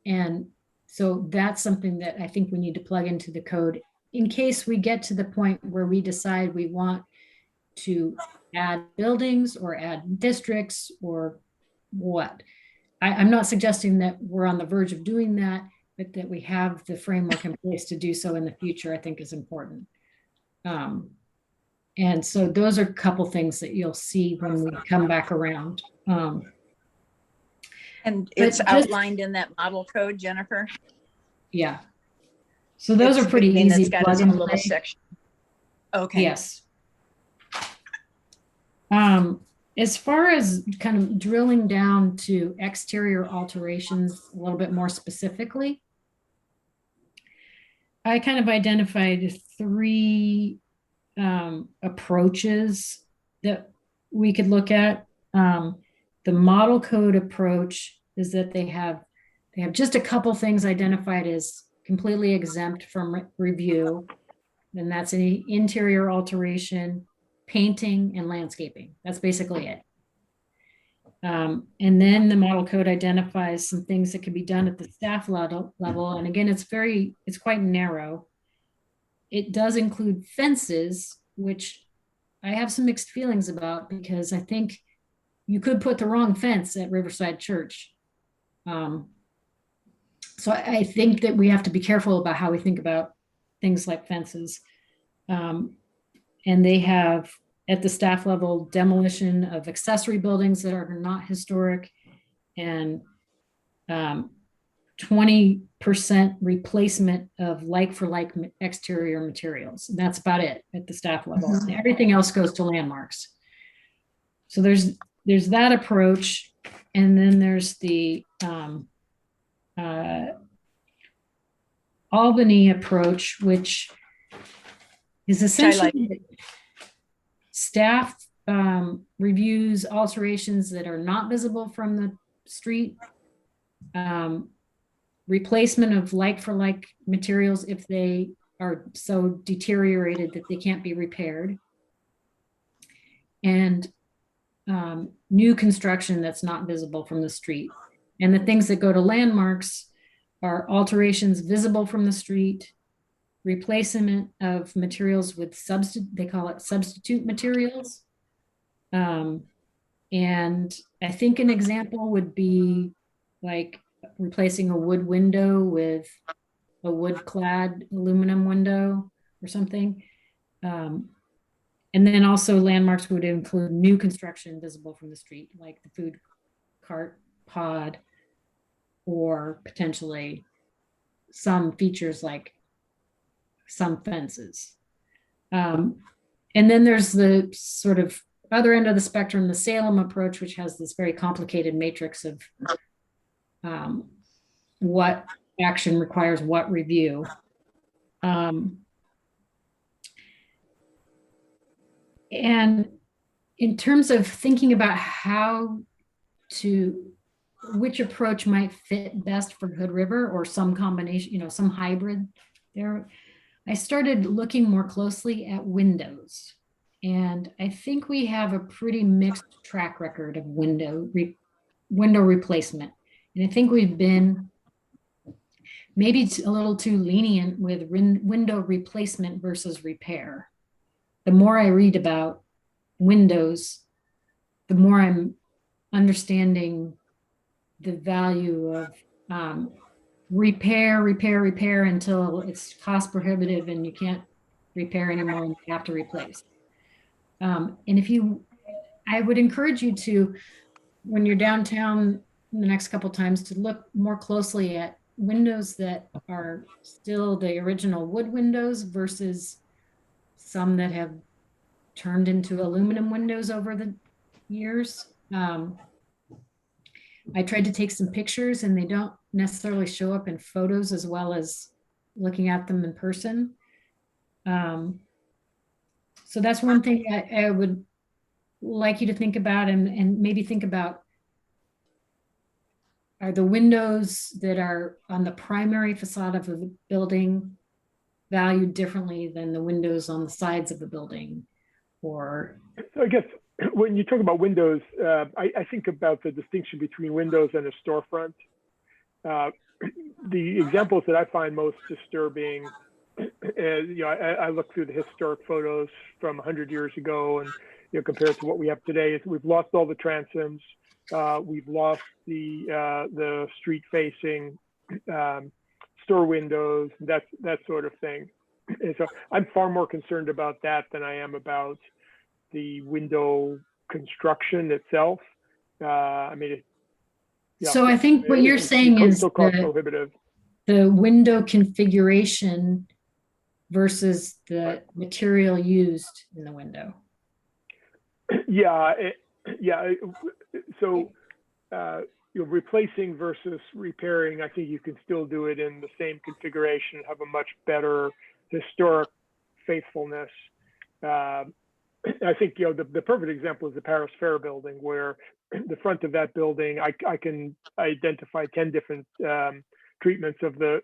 And so that's something that I think we need to plug into the code in case we get to the point where we decide we want to add buildings or add districts or what. I'm not suggesting that we're on the verge of doing that, but that we have the framework in place to do so in the future, I think is important. And so those are a couple things that you'll see when we come back around. And But it's just- outlined in that model code, Jennifer? Yeah. So those It's- are pretty I mean, easy it's got plug its and own little play. section. Okay. Yes. As far as kind of drilling down to exterior alterations a little bit more specifically, I kind of identified three approaches that we could look at. The model code approach is that they have just a couple things identified as completely exempt from review. And that's any interior alteration, painting, and landscaping. That's basically it. And then the model code identifies some things that can be done at the staff level. And again, it's quite narrow. It does include fences, which I have some mixed feelings about, because I think you could put the wrong fence at Riverside Church. So I think that we have to be careful about how we think about things like fences. And they have, at the staff level, demolition of accessory buildings that are not historic, and 20% replacement of like-for-like exterior materials. And that's about it at the staff level. Mhm. Everything else goes to landmarks. So there's that approach. And then there's the Albany approach, which is essentially staff reviews alterations that are not visible from the street, replacement of like-for-like materials if they are so deteriorated that they can't be repaired, and new construction that's not visible from the street. And the things that go to landmarks are alterations visible from the street, replacement of materials with they call it substitute materials. And I think an example would be like replacing a wood window with a wood clad aluminum window or something. And then also landmarks would include new construction visible from the street, like the food cart pod, or potentially some features like some fences. And then there's the sort of other end of the spectrum, the Salem approach, which has this very complicated matrix of what action requires what review. And in terms of thinking about which approach might fit best for Hood River, or some combination, some hybrid there, I started looking more closely at windows. And I think we have a pretty mixed track record of window replacement. And I think we've been maybe a little too lenient with window replacement versus repair. The more I read about windows, the more I'm understanding the value of repair until it's cost prohibitive and you can't repair anymore and you have to replace. And I would encourage you to, when you're downtown the next couple times, to look more closely at windows that are still the original wood windows versus some that have turned into aluminum windows over the years. I tried to take some pictures, and they don't necessarily show up in photos as well as looking at them in person. So that's one thing I would like you to think about, and maybe think about, are the windows that are on the primary facade of the building valued differently than the windows on the sides of the building? Or So I guess when you talk about windows, I think about the distinction between windows and a storefront. The examples that I find most disturbing, I look through the historic photos from 100 years ago, and compared to what we have today, is we've lost all the transoms, we've lost the street-facing store windows, that sort of thing. And so I'm far more concerned about that than I am about the window construction itself. So I think what you're saying is cost prohibitive. The window configuration versus the material used in the window. So replacing versus repairing, I think you can still do it in the same configuration, have a much better historic faithfulness. I think the perfect example is the Paris Fair building, where the front of that building, I can identify 10 different treatments of the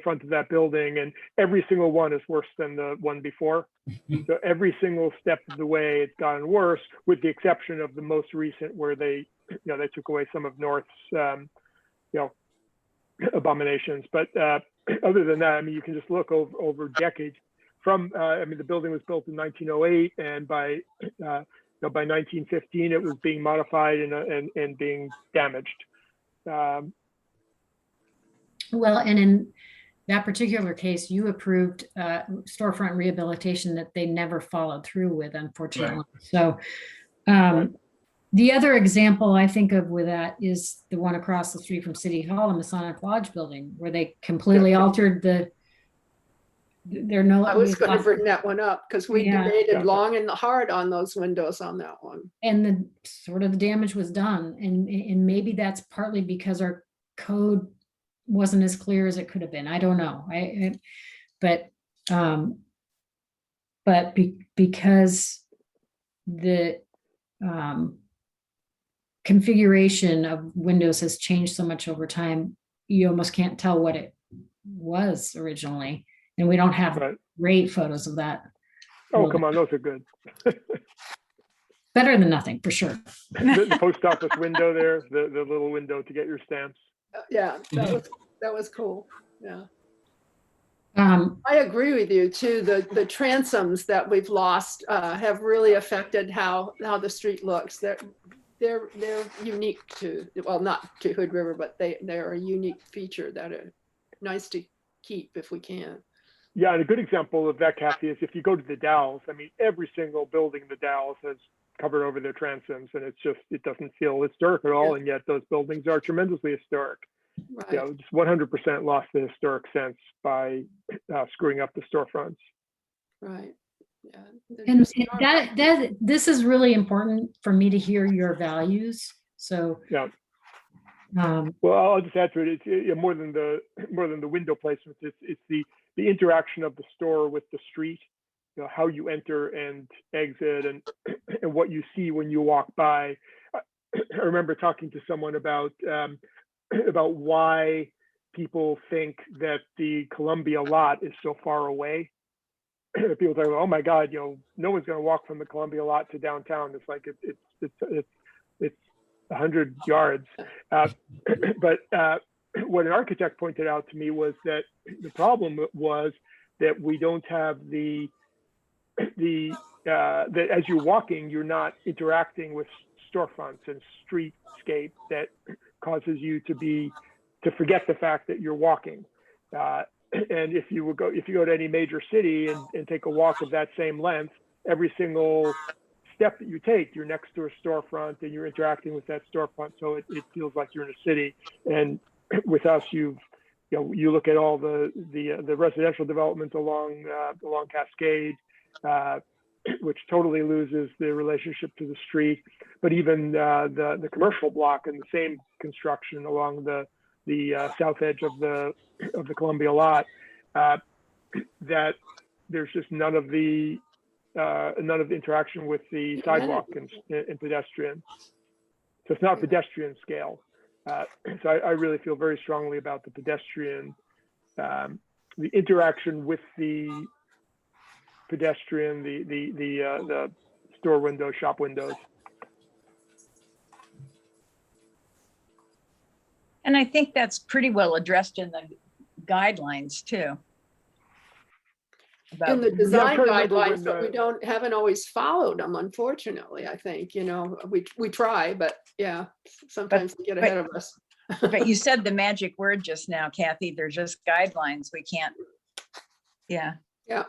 front of that building, and every single one is worse than the one before. So every single step of the way it's gotten worse, with the exception of the most recent, where they took away some of North's abominations. But other than that, you can just look over decades. I mean, the building was built in 1908, and by 1915, it was being modified and being damaged. Well, and in that particular case, you approved storefront rehabilitation that they never followed through with, unfortunately. So the other example I think of with that is the one across the street from City Hall, the Masonic Lodge building, where they completely altered I was going to bring that one up because we debated Yeah. long and hard on those windows on that one. and the damage was done. And maybe that's partly because our code wasn't as clear as it could have been. I don't know. Because the configuration of windows has changed so much over time, you almost can't tell what it was originally. And we don't have Right. great photos of that. Oh, come on, those are good. Better than nothing, for sure. The post office window there, the little window to get your stamps. Yeah, that was cool. Yeah. Um, I agree with you too. The transoms that we've lost have really affected how the street looks. They're unique to, well, not to Hood River, but they're a unique feature that are nice to keep if we can. Yeah, and a good example of that, Kathy, is if you go to the Dalles. I mean, every single building in the Dalles has covered over their transoms, and it doesn't feel historic at all, and yet those buildings are tremendously historic. Right. Yeah, just 100% lost the historic sense by screwing up the storefronts. Right. Yeah. They're and just that this is really important for me to hear your values. So Yeah. um, Well, I'll just add to it. It's more than the window placements. It's the interaction of the store with the street. You know, how you enter and exit, and what you see when you walk by. I remember talking to someone about why people think that the Columbia lot is so far away. People think, oh my God, no one's going to walk from the Columbia lot to downtown. It's like it's 100 yards. But what an architect pointed out to me was that the problem was that we don't have that as you're walking, you're not interacting with storefronts and streetscape that causes you to forget the fact that you're walking. And if you go to any major city and take a walk of that same length, every single step that you take, you're next to a storefront and you're interacting with that storefront. So it feels like you're in a city. And with us, you look at all the residential development along Cascade, which totally loses the relationship to the street. But even the commercial block and the same construction along the south edge of the Columbia lot, that there's just none of the interaction with the sidewalk and pedestrian. So it's not pedestrian scale. So I really feel very strongly about the pedestrian, the interaction with the pedestrian, the store windows, shop windows. And I think that's pretty well addressed in the guidelines too. in the design trying to remember guidelines, when, but we haven't always followed them, unfortunately. I think, we try, but yeah, sometimes they get ahead of us. But you said the magic word just now, Kathy. They're just guidelines. We can't. Yeah. Yeah.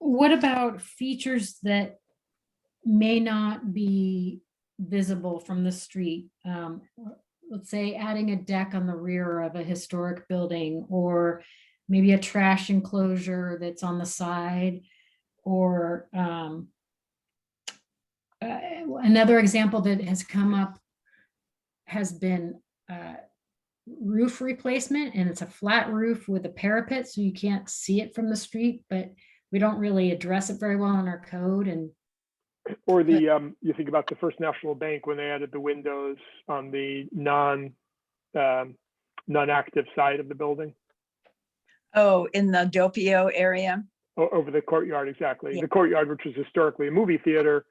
What about features that may not be visible from the street? Let's say adding a deck on the rear of a historic building, or maybe a trash enclosure that's on the side, or another example that has come up has been roof replacement, and it's a flat roof with a parapet, so you can't see it from the street, but we don't really address it very well in our code. And or you think about the First National Bank when they added the windows on the non-active side of the building. Oh, in the Doppio area. Over the courtyard, exactly. Yeah. The courtyard, which was historically a movie theater,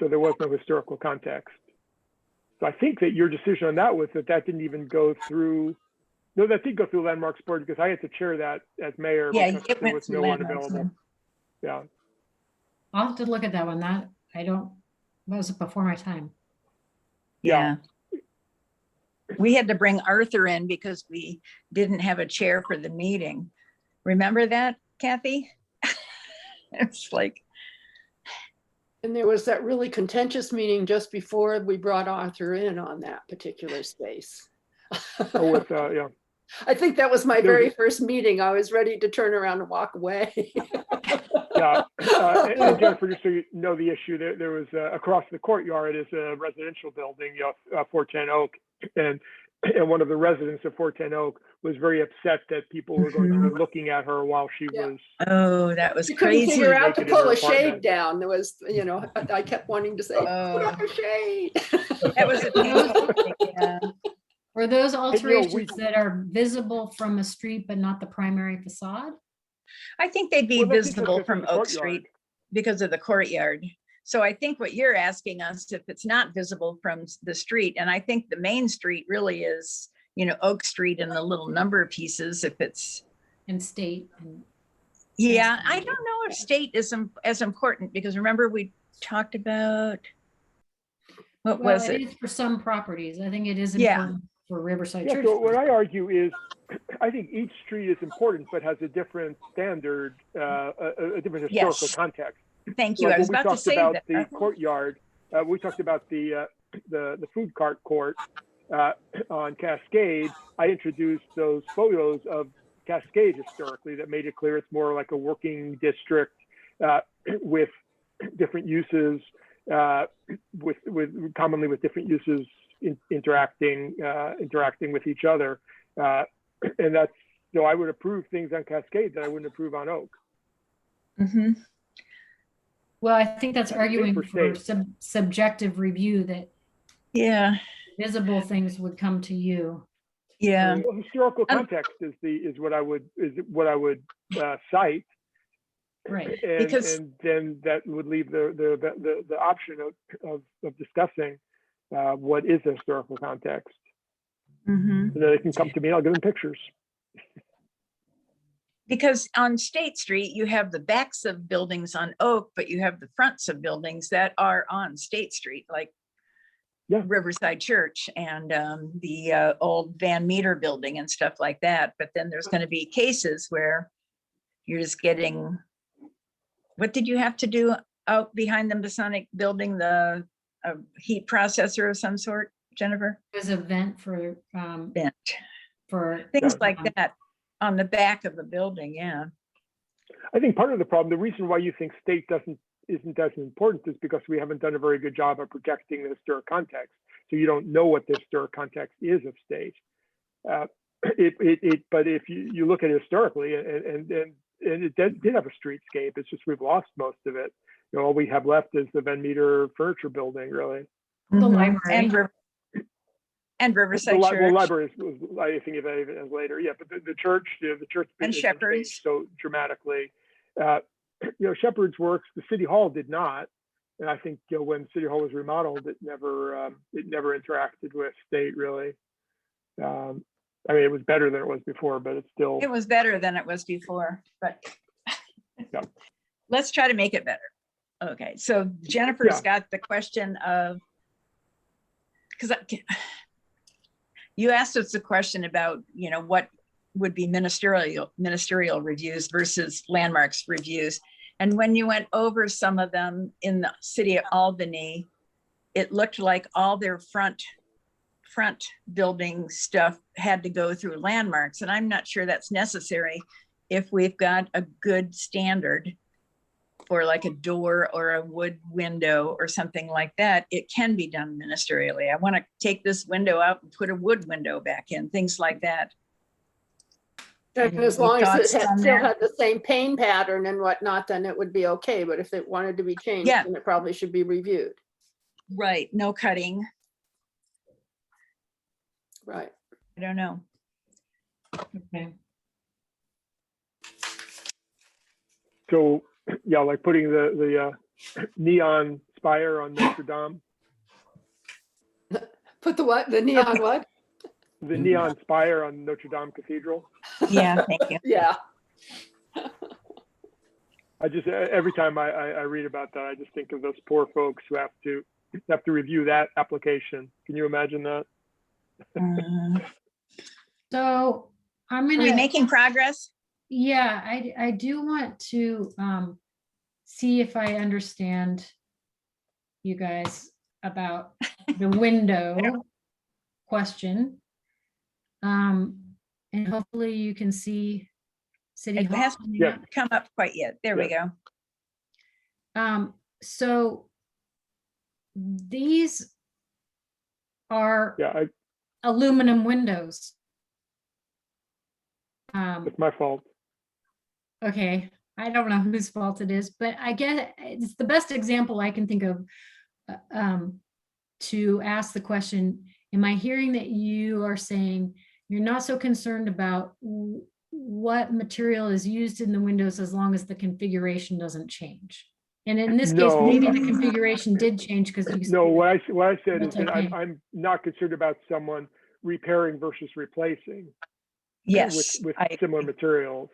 so there was no historical context. So I think that your decision on that was that didn't even go through. No, that did go through Landmarks Board because I had to chair that as mayor Yeah, because it there went was through no one Landmarks. available. Yeah. I'll have to look at that one. That was before my time. Yeah. We had to bring Arthur in because we didn't have a chair for the meeting. Remember that, Kathy? It's like, And there was that really contentious meeting just before we brought Arthur in on that particular space. Oh, with yeah. I think that was my There was- very first meeting. I was ready to turn around and walk away. Yeah, and Jennifer, just so you know the issue, there was across the courtyard is a residential building, 410 Oak, and one of the residents of 410 Oak was very upset that people were going to be looking at her while she Yeah. was. oh, that was You couldn't crazy. figure out to Naked in pull her a shade apartment. down. There was, I kept wanting to say, put up a shade. That was a painful thing, yeah. Were those we- alterations that are visible from a street but not the primary facade? I think they'd be Well, that's visible because from of the Oak courtyard. Street because of the courtyard. So I think what you're asking us, if it's not visible from the street, and I think the main street really is, Oak Street and the little number pieces, if it's, And state and yeah, I don't know if state is as important because remember we talked about, what well, was it it? is for some properties. I think it is Yeah. important for Riverside Yeah, Church. so what I argue is, I think each street is important, but has a different standard, a different historical Yes. context. Thank So you. like I was when we about to talked say about that. the courtyard, we talked about the food cart court on Cascade. I introduced those photos of Cascade historically that made it clear it's more like a working district with different uses, with commonly with different uses interacting with each other, and that's, I would approve things on Cascade that I wouldn't approve on Oak. Mhm. Well, I think that's arguing for for state. subjective review that Yeah, visible things would come to you. yeah. Well, historical Um, context is what I would cite, Right. and, Because- and then that would leave the option of discussing what is the historical context. Mhm. And then they can come to me, I'll give them pictures. Because on State Street, you have the backs of buildings on Oak, but you have the fronts of buildings that are on State Street, like Yeah. Riverside Church and the old Van Meter building and stuff like that. But then there's going to be cases where you're just getting, what did you have to do out behind the Masonic building, the heat processor of some sort, Jennifer? There's a vent for Vent. for Things like that on the back of the building, yeah. I think part of the problem, the reason why you think state isn't as important is because we haven't done a very good job of projecting the historic context. So you don't know what the historic context is of state. But if you look at it historically, and it did have a streetscape, it's just we've lost most of it. All we have left is the Van Meter furniture building, really. The Mhm. library. And Riverside Well, Church. library was, I think, as later, yeah. But the church, the church And has been changed Shepherd's. so dramatically. Shepherd's works, the city hall did not, and I think when City Hall was remodeled, it never interacted with state really. I mean, it was better than it was before, but it's still. It was better than it was before, but Yeah. let's try to make it better. Okay, so Jennifer's Yeah. got the question of, because you asked us a question about, what would be ministerial reviews versus landmarks reviews. And when you went over some of them in the city of Albany, it looked like all their front building stuff had to go through landmarks. And I'm not sure that's necessary if we've got a good standard for like a door or a wood window or something like that. It can be done ministerially. I want to take this window out and put a wood window back in, things like that. And as Any long as thoughts it on still that? had the same pain pattern and whatnot, then it would be okay. But if it wanted to be changed, Yeah. then it probably should be reviewed. Right, no cutting. Right. I don't know. Okay. So, yeah, like putting the neon spire on Notre Dame. Put the what? The neon what? The neon spire on Notre Dame Cathedral. Yeah, thank you. Yeah. I just, every time I read about that, I just think of those poor folks who have to review that application. Can you imagine that? So I'm Are we gonna, making progress? yeah, I do want to see if I understand you guys about the window question. And hopefully you can see City It Hall. hasn't on the Yeah. app. come up quite yet. There we go. So these are Yeah, aluminum windows. it's my fault. Okay, I don't know whose fault it is, but I guess it's the best example I can think of to ask the question, am I hearing that you are saying you're not so concerned about what material is used in the windows as long as the configuration doesn't change? And in this case, No. maybe the configuration did change because you. No, what I said is that Multi-pane. I'm not concerned about someone repairing versus replacing Yes. with I- similar materials.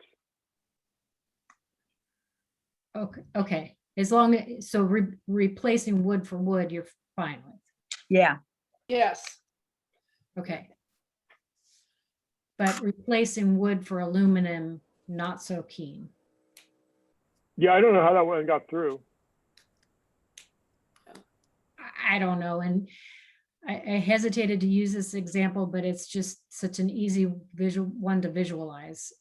Okay, as long as, so replacing wood for wood, you're fine with, Yeah. Yes. okay. But replacing wood for aluminum, not so keen. Yeah, I don't know how that one got through. I don't know, and I hesitated to use this example, but it's just such an easy visual one to visualize.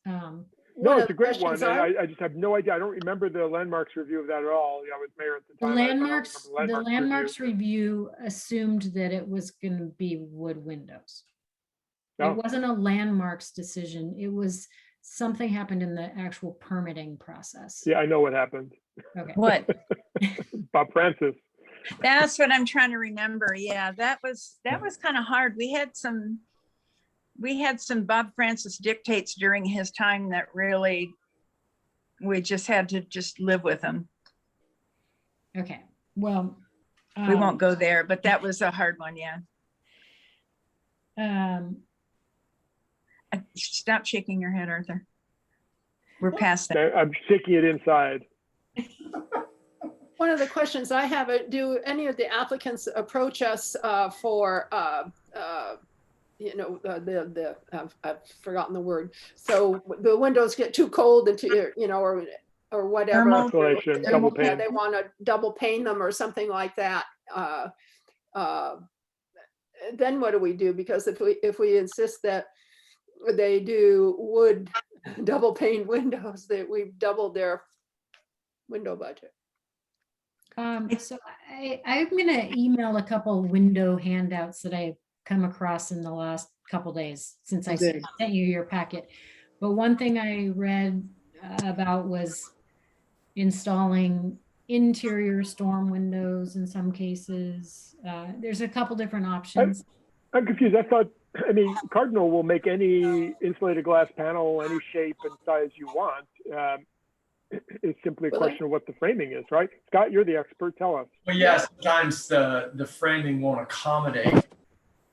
No, One it's of a the great one. questions And I- I just have no idea. I don't remember the landmarks review of that at all. Yeah, I was mayor at the The time. I don't landmarks, remember the review. landmarks review assumed that it was going to be wood windows. Oh. It wasn't a landmarks decision. It was something happened in the actual permitting process. Yeah, I know what happened. Okay. What? Bob Francis. That's what I'm trying to remember. Yeah, that was kind of hard. We had some Bob Francis dictates during his time that really, we just had to just live with them. Okay. Well, We won't go there, but that was a hard one. Yeah. Stop shaking your head, Arthur. We're past that. I'm shaking it inside. One of the questions I have, do any of the applicants approach us for, I've forgotten the word. So the windows get too cold and or whatever. Thermal. Insulation, They double want- yeah, pane. They want to double pane them or something like that. Then what do we do? Because if we insist that they do wood double pane windows, that we've doubled their window budget. So I'm gonna email a couple window handouts that I've come across in the last couple days since I sent you your packet. But one thing I read about was installing interior storm windows in some cases. There's a couple different options. I'm confused. Cardinal will make any insulated glass panel, any shape and size you want. It's simply a Will they? question of what the framing is, right? Scott, you're the expert. Tell us. Well, yeah, sometimes the framing won't accommodate,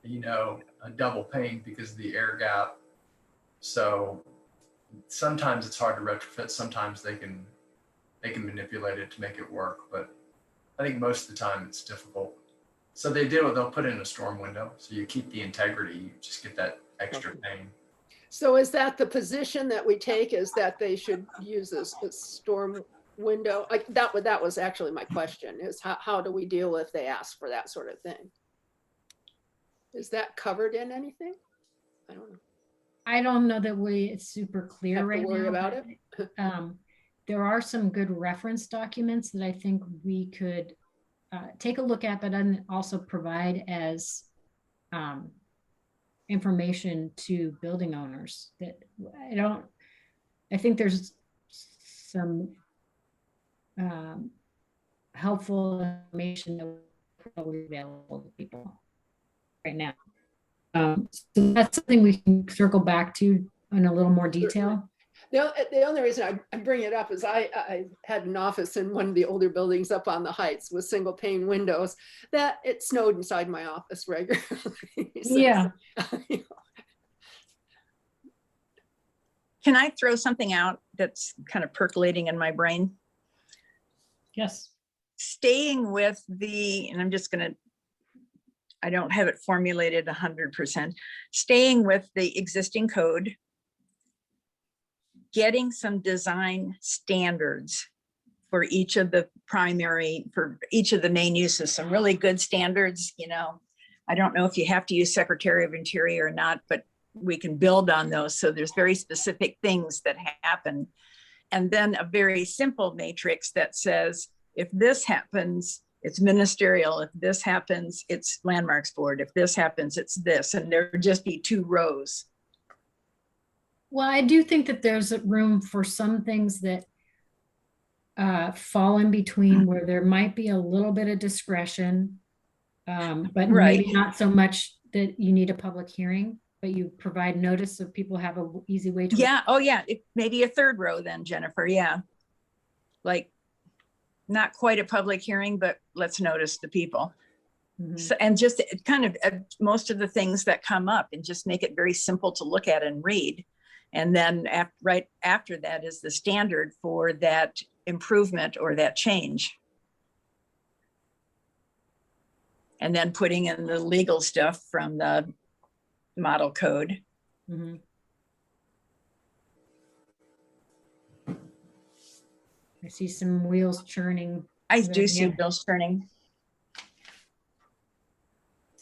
a double pane because of the air gap. So sometimes it's hard to retrofit. Sometimes they can manipulate it to make it work. But I think most of the time it's difficult. So they'll put in a storm window. So you keep the integrity, you just get that extra pane. So is that the position that we take, is that they should use a storm window? Like that was actually my question, is how do we deal if they ask for that sort of thing? Is that covered in anything? I don't know. I don't know that it's super clear Have to right worry now. about but, there are some good reference documents that I think we could take a look at, but then also provide as information to building owners. That I think there's some helpful information that is probably available to people right now. So that's something we can circle back to in a little more detail. The only reason I bring it up is I had an office in one of the older buildings up on the heights with single pane windows that it snowed inside my office regularly. So, Yeah. Can I throw something out that's kind of percolating in my brain? Yes. Staying with and I'm just going to, I don't have it formulated 100%, staying with the existing code, getting some design standards for each of the main uses, some really good standards. I don't know if you have to use Secretary of Interior or not, but we can build on those. So there's very specific things that happen. And then a very simple matrix that says, if this happens, it's ministerial. If this happens, it's landmarks board. If this happens, it's this. And there would just be 2 rows. Well, I do think that there's room for some things that fall in between where there might be a little bit of discretion, but Right. maybe not so much that you need a public hearing, but you provide notice so people have an easy way to. Yeah. Oh, yeah. Maybe a 3rd row then, Jennifer. Yeah. Like not quite a public hearing, but let's notice the people. Mhm. So, and just kind of most of the things that come up and just make it very simple to look at and read. And then right after that is the standard for that improvement or that change. And then putting in the legal stuff from the model code. Mhm. I see some wheels churning. I do see Yeah. wheels turning.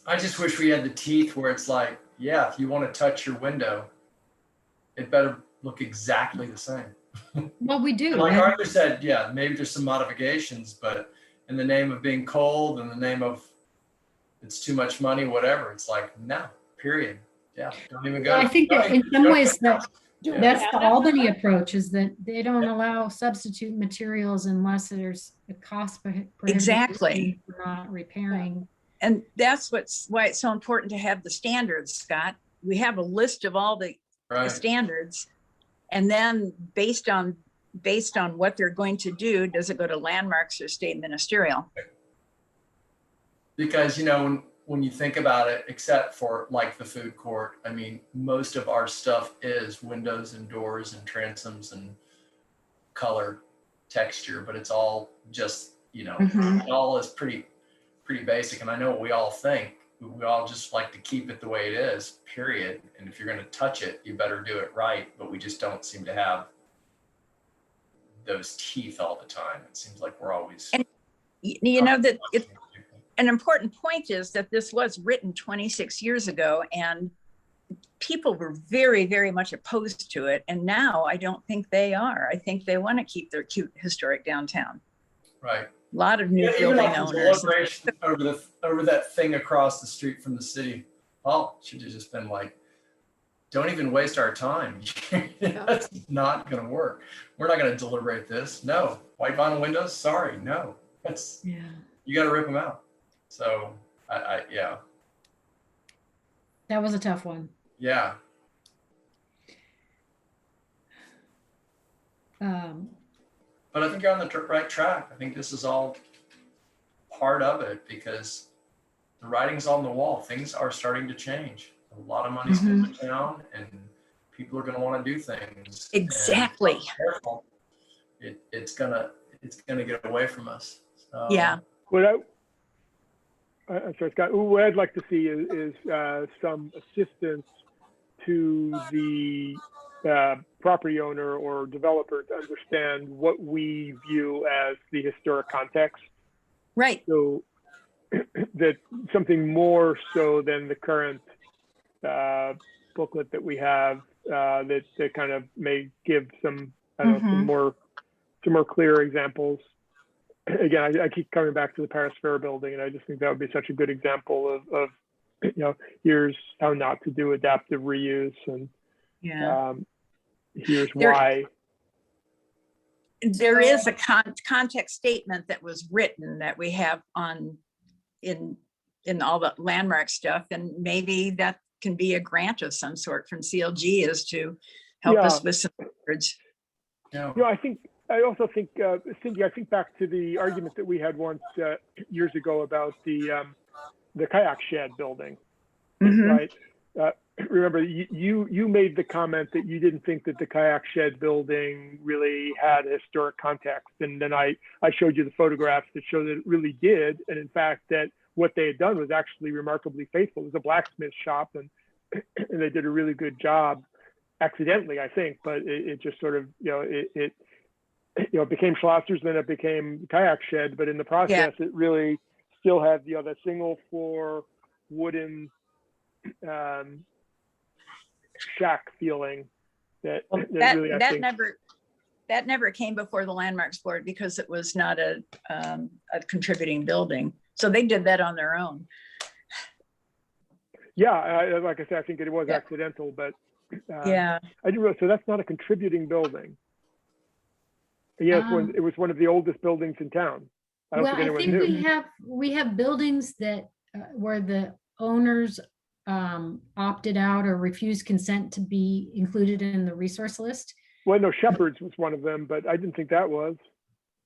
I just wish we had the teeth where it's like, yeah, if you want to touch your window, it better look exactly the same. Well, we do. Like and- Arthur said, yeah, maybe there's some modifications, but in the name of being cold, in the name of it's too much money, whatever, it's like, no, period. Yeah, don't even go. Well, I think that in some ways that's Yeah. the Albany approach, is that they don't allow substitute materials unless there's a cost prohibitive Exactly. reason for not repairing. And that's why it's so important to have the standards, Scott. We have a list of all the Right. standards. And then based on what they're going to do, does it go to landmarks or state ministerial? Because, when you think about it, except for like the food court, I mean, most of our stuff is windows and doors and transoms and color, texture, but it's all just, Mhm. it all is pretty basic. And I know what we all think. We all just like to keep it the way it is, period. And if you're going to touch it, you better do it right. But we just don't seem to have those teeth all the time. It seems like we're always. And that an important point is that this was written 26 years ago and people were very, very much opposed to it. And now I don't think they are. I think they want to keep their cute historic downtown. Right. A lot of new Even building like the owners. deliberation over that thing across the street from the city. Paul should have just been like, don't even waste our time. That's not going to work. We're not going to deliberate this. No. White vinyl windows? Sorry. No. You got to rip them out. So yeah. That was a tough one. Yeah. But I think you're on the right track. I think this is all part of it because the writing's on the wall. Things are starting to change. A lot of money's coming down and people are going to want to do things. Exactly. And careful. It's gonna get away from us. So, Yeah. Sorry, Scott. What I'd like to see is some assistance to the property owner or developer to understand what we view as the historic context. Right. So that something more so than the current booklet that we have that kind of may give some, some more clear examples. Again, I keep coming back to the Paris Fair building, and I just think that would be such a good example of here's how not to do adaptive reuse, and here's why. There is a context statement that was written that we have in all the landmark stuff, and maybe that can be a grant of some sort from CLG as to help us Yeah. with some words. Yeah. I also think, Cindy, I think back to the argument that we had once years ago about the kayak shed building, Mhm. right? Remember, you made the comment that you didn't think that the kayak shed building really had a historic context, and then I showed you the photographs that show that it really did, and in fact that what they had done was actually remarkably faithful. It was a blacksmith shop, and they did a really good job, accidentally, I think, but it just sort of, it became Schlosser's, then it became kayak shed, but in the process, it really still had that single floor wooden shack feeling that really, I think, that never came before the landmarks board because it was not a contributing building. So they did that on their own. yeah, like I said, I think it was Yeah. accidental, but Yeah. I didn't realize, so that's not a contributing building. Yes, it was one of the oldest buildings in town. I don't Well, think I anyone think knew. we have buildings that where the owners opted out or refused consent to be included in the resource list. Well, no, Shepherd's was one of them, but I didn't think that was.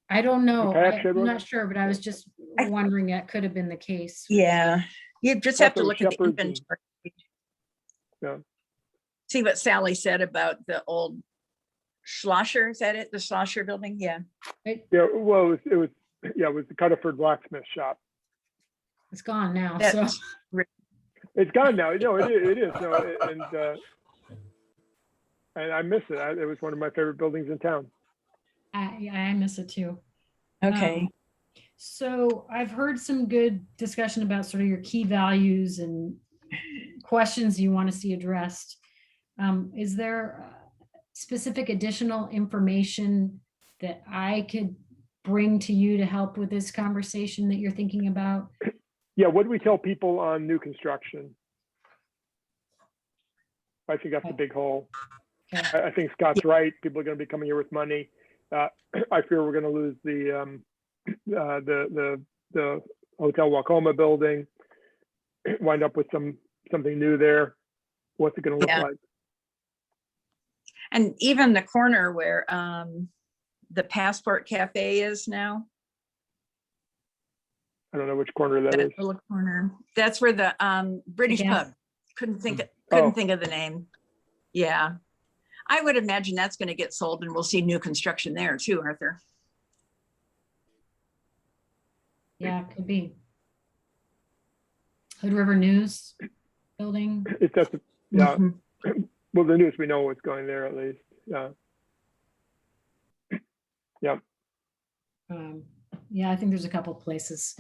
I don't know. kayak shed I'm one? not sure, but I was just wondering that could have been the case. Yeah. You just I have thought to it was look at the Shepherd's and- inventory. Yeah. See what Sally said about the old Schlosser, is that it? The Schlosser building? Yeah. Yeah, well, it was the Cuttaford blacksmith shop. It's gone now, so That's It's gone now. No, it is. No, and I miss it. It was one of my favorite buildings in town. I miss it too. okay. So I've heard some good discussion about sort of your key values and questions you want to see addressed. Is there specific additional information that I could bring to you to help with this conversation that you're thinking about? Yeah, what do we tell people on new construction? I think that's a big hole. Okay. I think Scott's right. People are going to be coming here with money. I fear we're going to lose the Hotel Wacoma building. Wind up with something new there. What's it going to look like? And even the corner where the Passport Cafe is now. I don't know which corner that is. Little corner. That's where the British gas- pub. Couldn't think Oh. of the name. Yeah. I would imagine that's going to get sold and we'll see new construction there too, Arthur. Yeah, it could be. Hood River News building. It's just, yeah. Mhm. Well, the news, we know what's going there at least. Yeah. Yeah. Yeah, I think there's a couple places.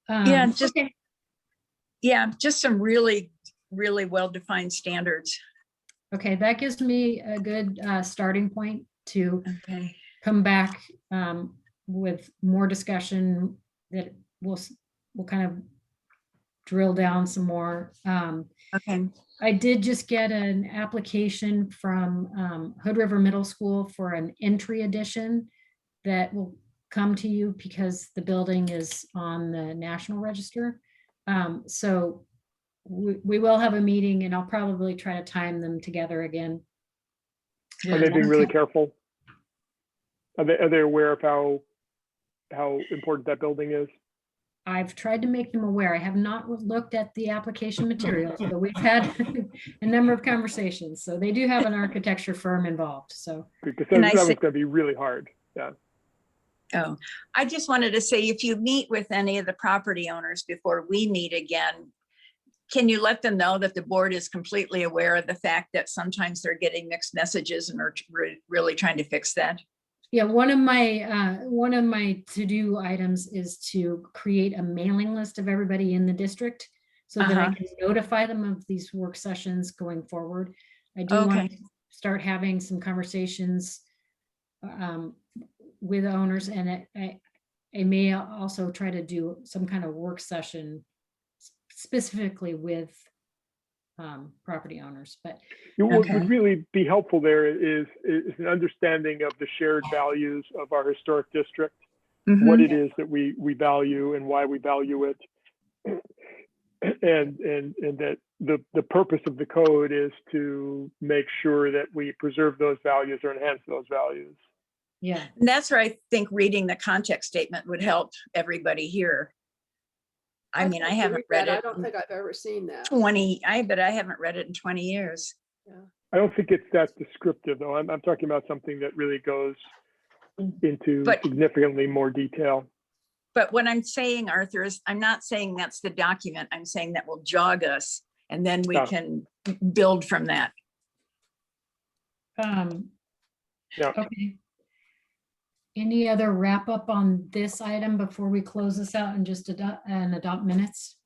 Yeah, just okay. just some really, really well-defined standards. Okay, that gives me a good starting point to Okay. come back with more discussion that we'll kind of drill down some more. Okay. I did just get an application from Hood River Middle School for an entry edition that will come to you because the building is on the National Register. So we will have a meeting and I'll probably try to time them together again. Are they being really careful? Are they aware of how important that building is? I've tried to make them aware. I have not looked at the application materials, but we've had a number of conversations. So they do have an architecture firm involved, so. Because Can that I was say- going to be really hard. Yeah. Oh, I just wanted to say, if you meet with any of the property owners before we meet again, can you let them know that the board is completely aware of the fact that sometimes they're getting mixed messages and are really trying to fix that? Yeah, one of my to-do items is to create a mailing list of everybody in the district so that I can notify them of these work sessions going forward. I do want to start having some conversations with owners, and I may also try to do some kind of work session specifically with property owners, but What would really be helpful there is an understanding of the shared values of our historic district, what it is that we value and why we value it. And that the purpose of the code is to make sure that we preserve those values or enhance those values. Yeah, And that's where I think reading the context statement would help everybody here. I mean, I think haven't read that. I it don't in think I've ever seen that. 20, I bet I haven't read it in 20 years. I don't think it's that descriptive though. I'm talking about something that really goes into But- significantly more detail. But what I'm saying, Arthur, is I'm not saying that's the document. I'm saying that will jog us and then we Yeah. can build from that. Yeah. okay. Any other wrap up on this item before we close this out and just adopt minutes?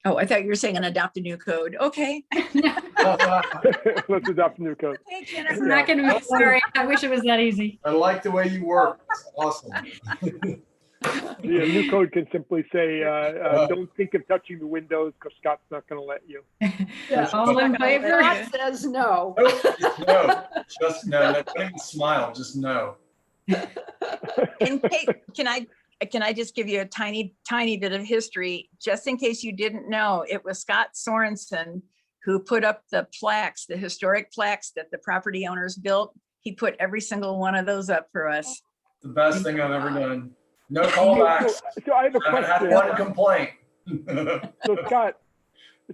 Oh, I thought you were saying an adopt a new code. Okay. Let's adopt a new code. Hey, It's Jennifer. not gonna be, sorry, I wish it was that easy. I like the way you work. It's awesome. The new code can simply say, don't think of touching the windows because Scott's not going to let you. All in favor? Scott says no. No, just no. Don't even smile. Just no. In case, can I just give you a tiny bit of history, just in case you didn't know, it was Scott Sorensen who put up the plaques, the historic plaques that the property owners built. He put every single one of those up for us. The best thing I've ever done. No callbacks. So I have a I haven't had question. one complaint.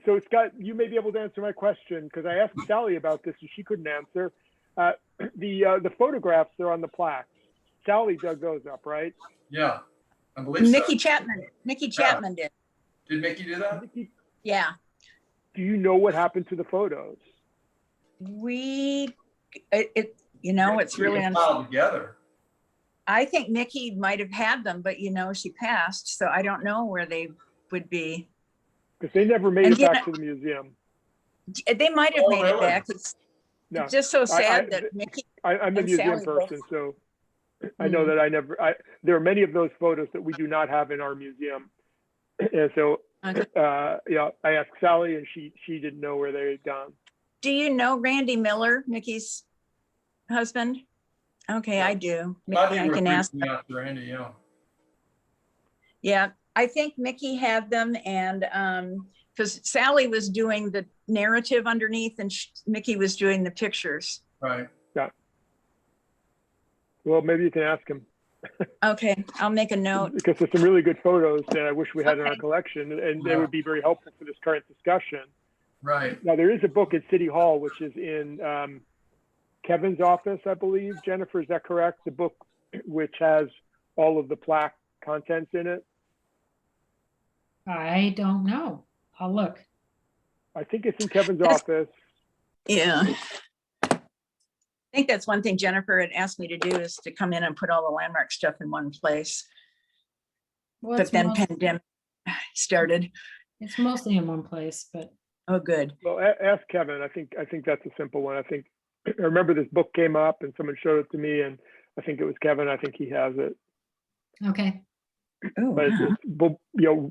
So Scott, you may be able to answer my question because I asked Sally about this and she couldn't answer. The photographs that are on the plaques, Sally dug those up, right? Yeah, I believe so. Mickey Chapman did. Did Mickey do that? Yeah. Do you know what happened to the photos? You know, it's really, Filed together. I think Mickey might have had them, but you know, she passed, so I don't know where they would be. Because they never made And it yet- back to the museum. They might have Oh, made it really? back. It's No, just so sad that Mickey, I'm a and museum Sally both- person, so I know that there are many of those photos that we do not have in our museum. And so, Okay. yeah, I asked Sally and she didn't know where they had gone. do you know Randy Miller, Mickey's husband? Okay, I do. Might Maybe be I worth can ask. reaching out to Randy, yeah. Yeah, I think Mickey had them and because Sally was doing the narrative underneath and Mickey was doing the pictures. Right. Well, maybe you can ask him Okay, I'll make a note. because there's some really good photos that I wish we had in our Okay. collection and they Yeah. would be very helpful for this current discussion. Right. Now, there is a book at City Hall, which is in Kevin's office, I believe. Jennifer, is that correct? The book which has all of the plaque contents in it. I don't know. I'll look. I think it's in Kevin's Yes. office. Yeah. I think that's one thing Jennifer had asked me to do is to come in and put all the landmark stuff in one place. Well, But then pandemic started. it's mostly in one place, but Oh, good. Well, ask Kevin. I think that's a simple one. I remember this book came up and someone showed it to me, and I think it was Kevin. I think he has it. okay. Oh, But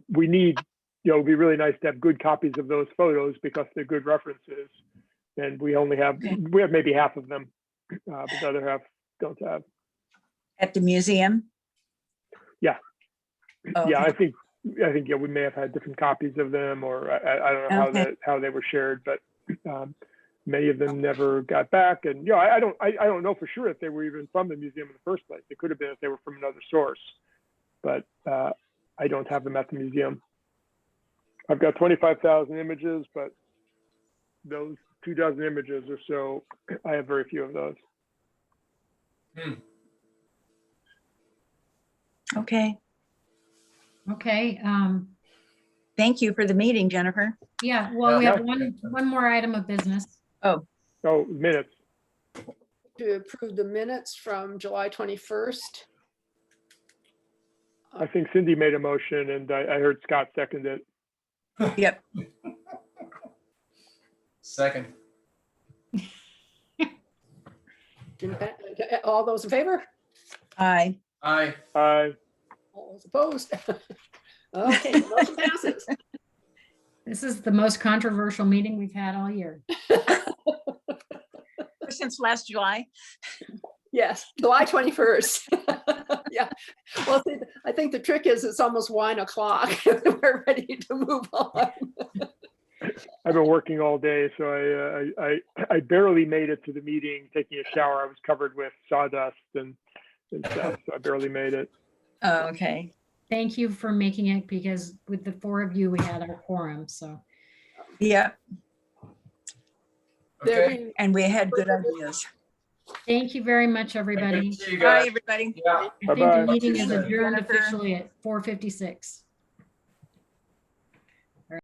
we need, it'd be really nice to have good copies of those photos because they're good references, and we have maybe half of them, but the other half don't have. at the museum? Yeah. Oh, Yeah, okay. I think we may have had different copies of them, or I don't know Okay. how they were shared, but many of them never got back. And I don't know for sure if they were even from the museum in the first place. It could have been if they were from another source, but I don't have them at the museum. I've got 25,000 images, but those 24 images or so, I have very few of those. Okay. Okay. Thank you for the meeting, Jennifer. Yeah, well, we Yeah. have one more item of business. Oh, minutes. To approve the minutes from July 21st. I think Cindy made a motion and I heard Scott second it. Yep. Second. All those in favor? Aye. Aye. All those opposed? Okay, motion passes. This is the most controversial meeting we've had all year. Since last July. Yes, July 21st. Yeah. Well, see, I think the trick is it's almost wine o'clock. We're ready to move on. I've been working all day, so I barely made it to the meeting. Taking a shower, I was covered with sawdust and stuff, so I barely made it. Oh, okay. Thank you for making it, because with the 4 of you, we had our quorum, so. Yeah, There Okay. being and we had good ideas. Thank you very much, everybody. See you Bye, guys. everybody. Yeah. I think Bye-bye. the meeting is Jennifer. adjourned officially at 4:56.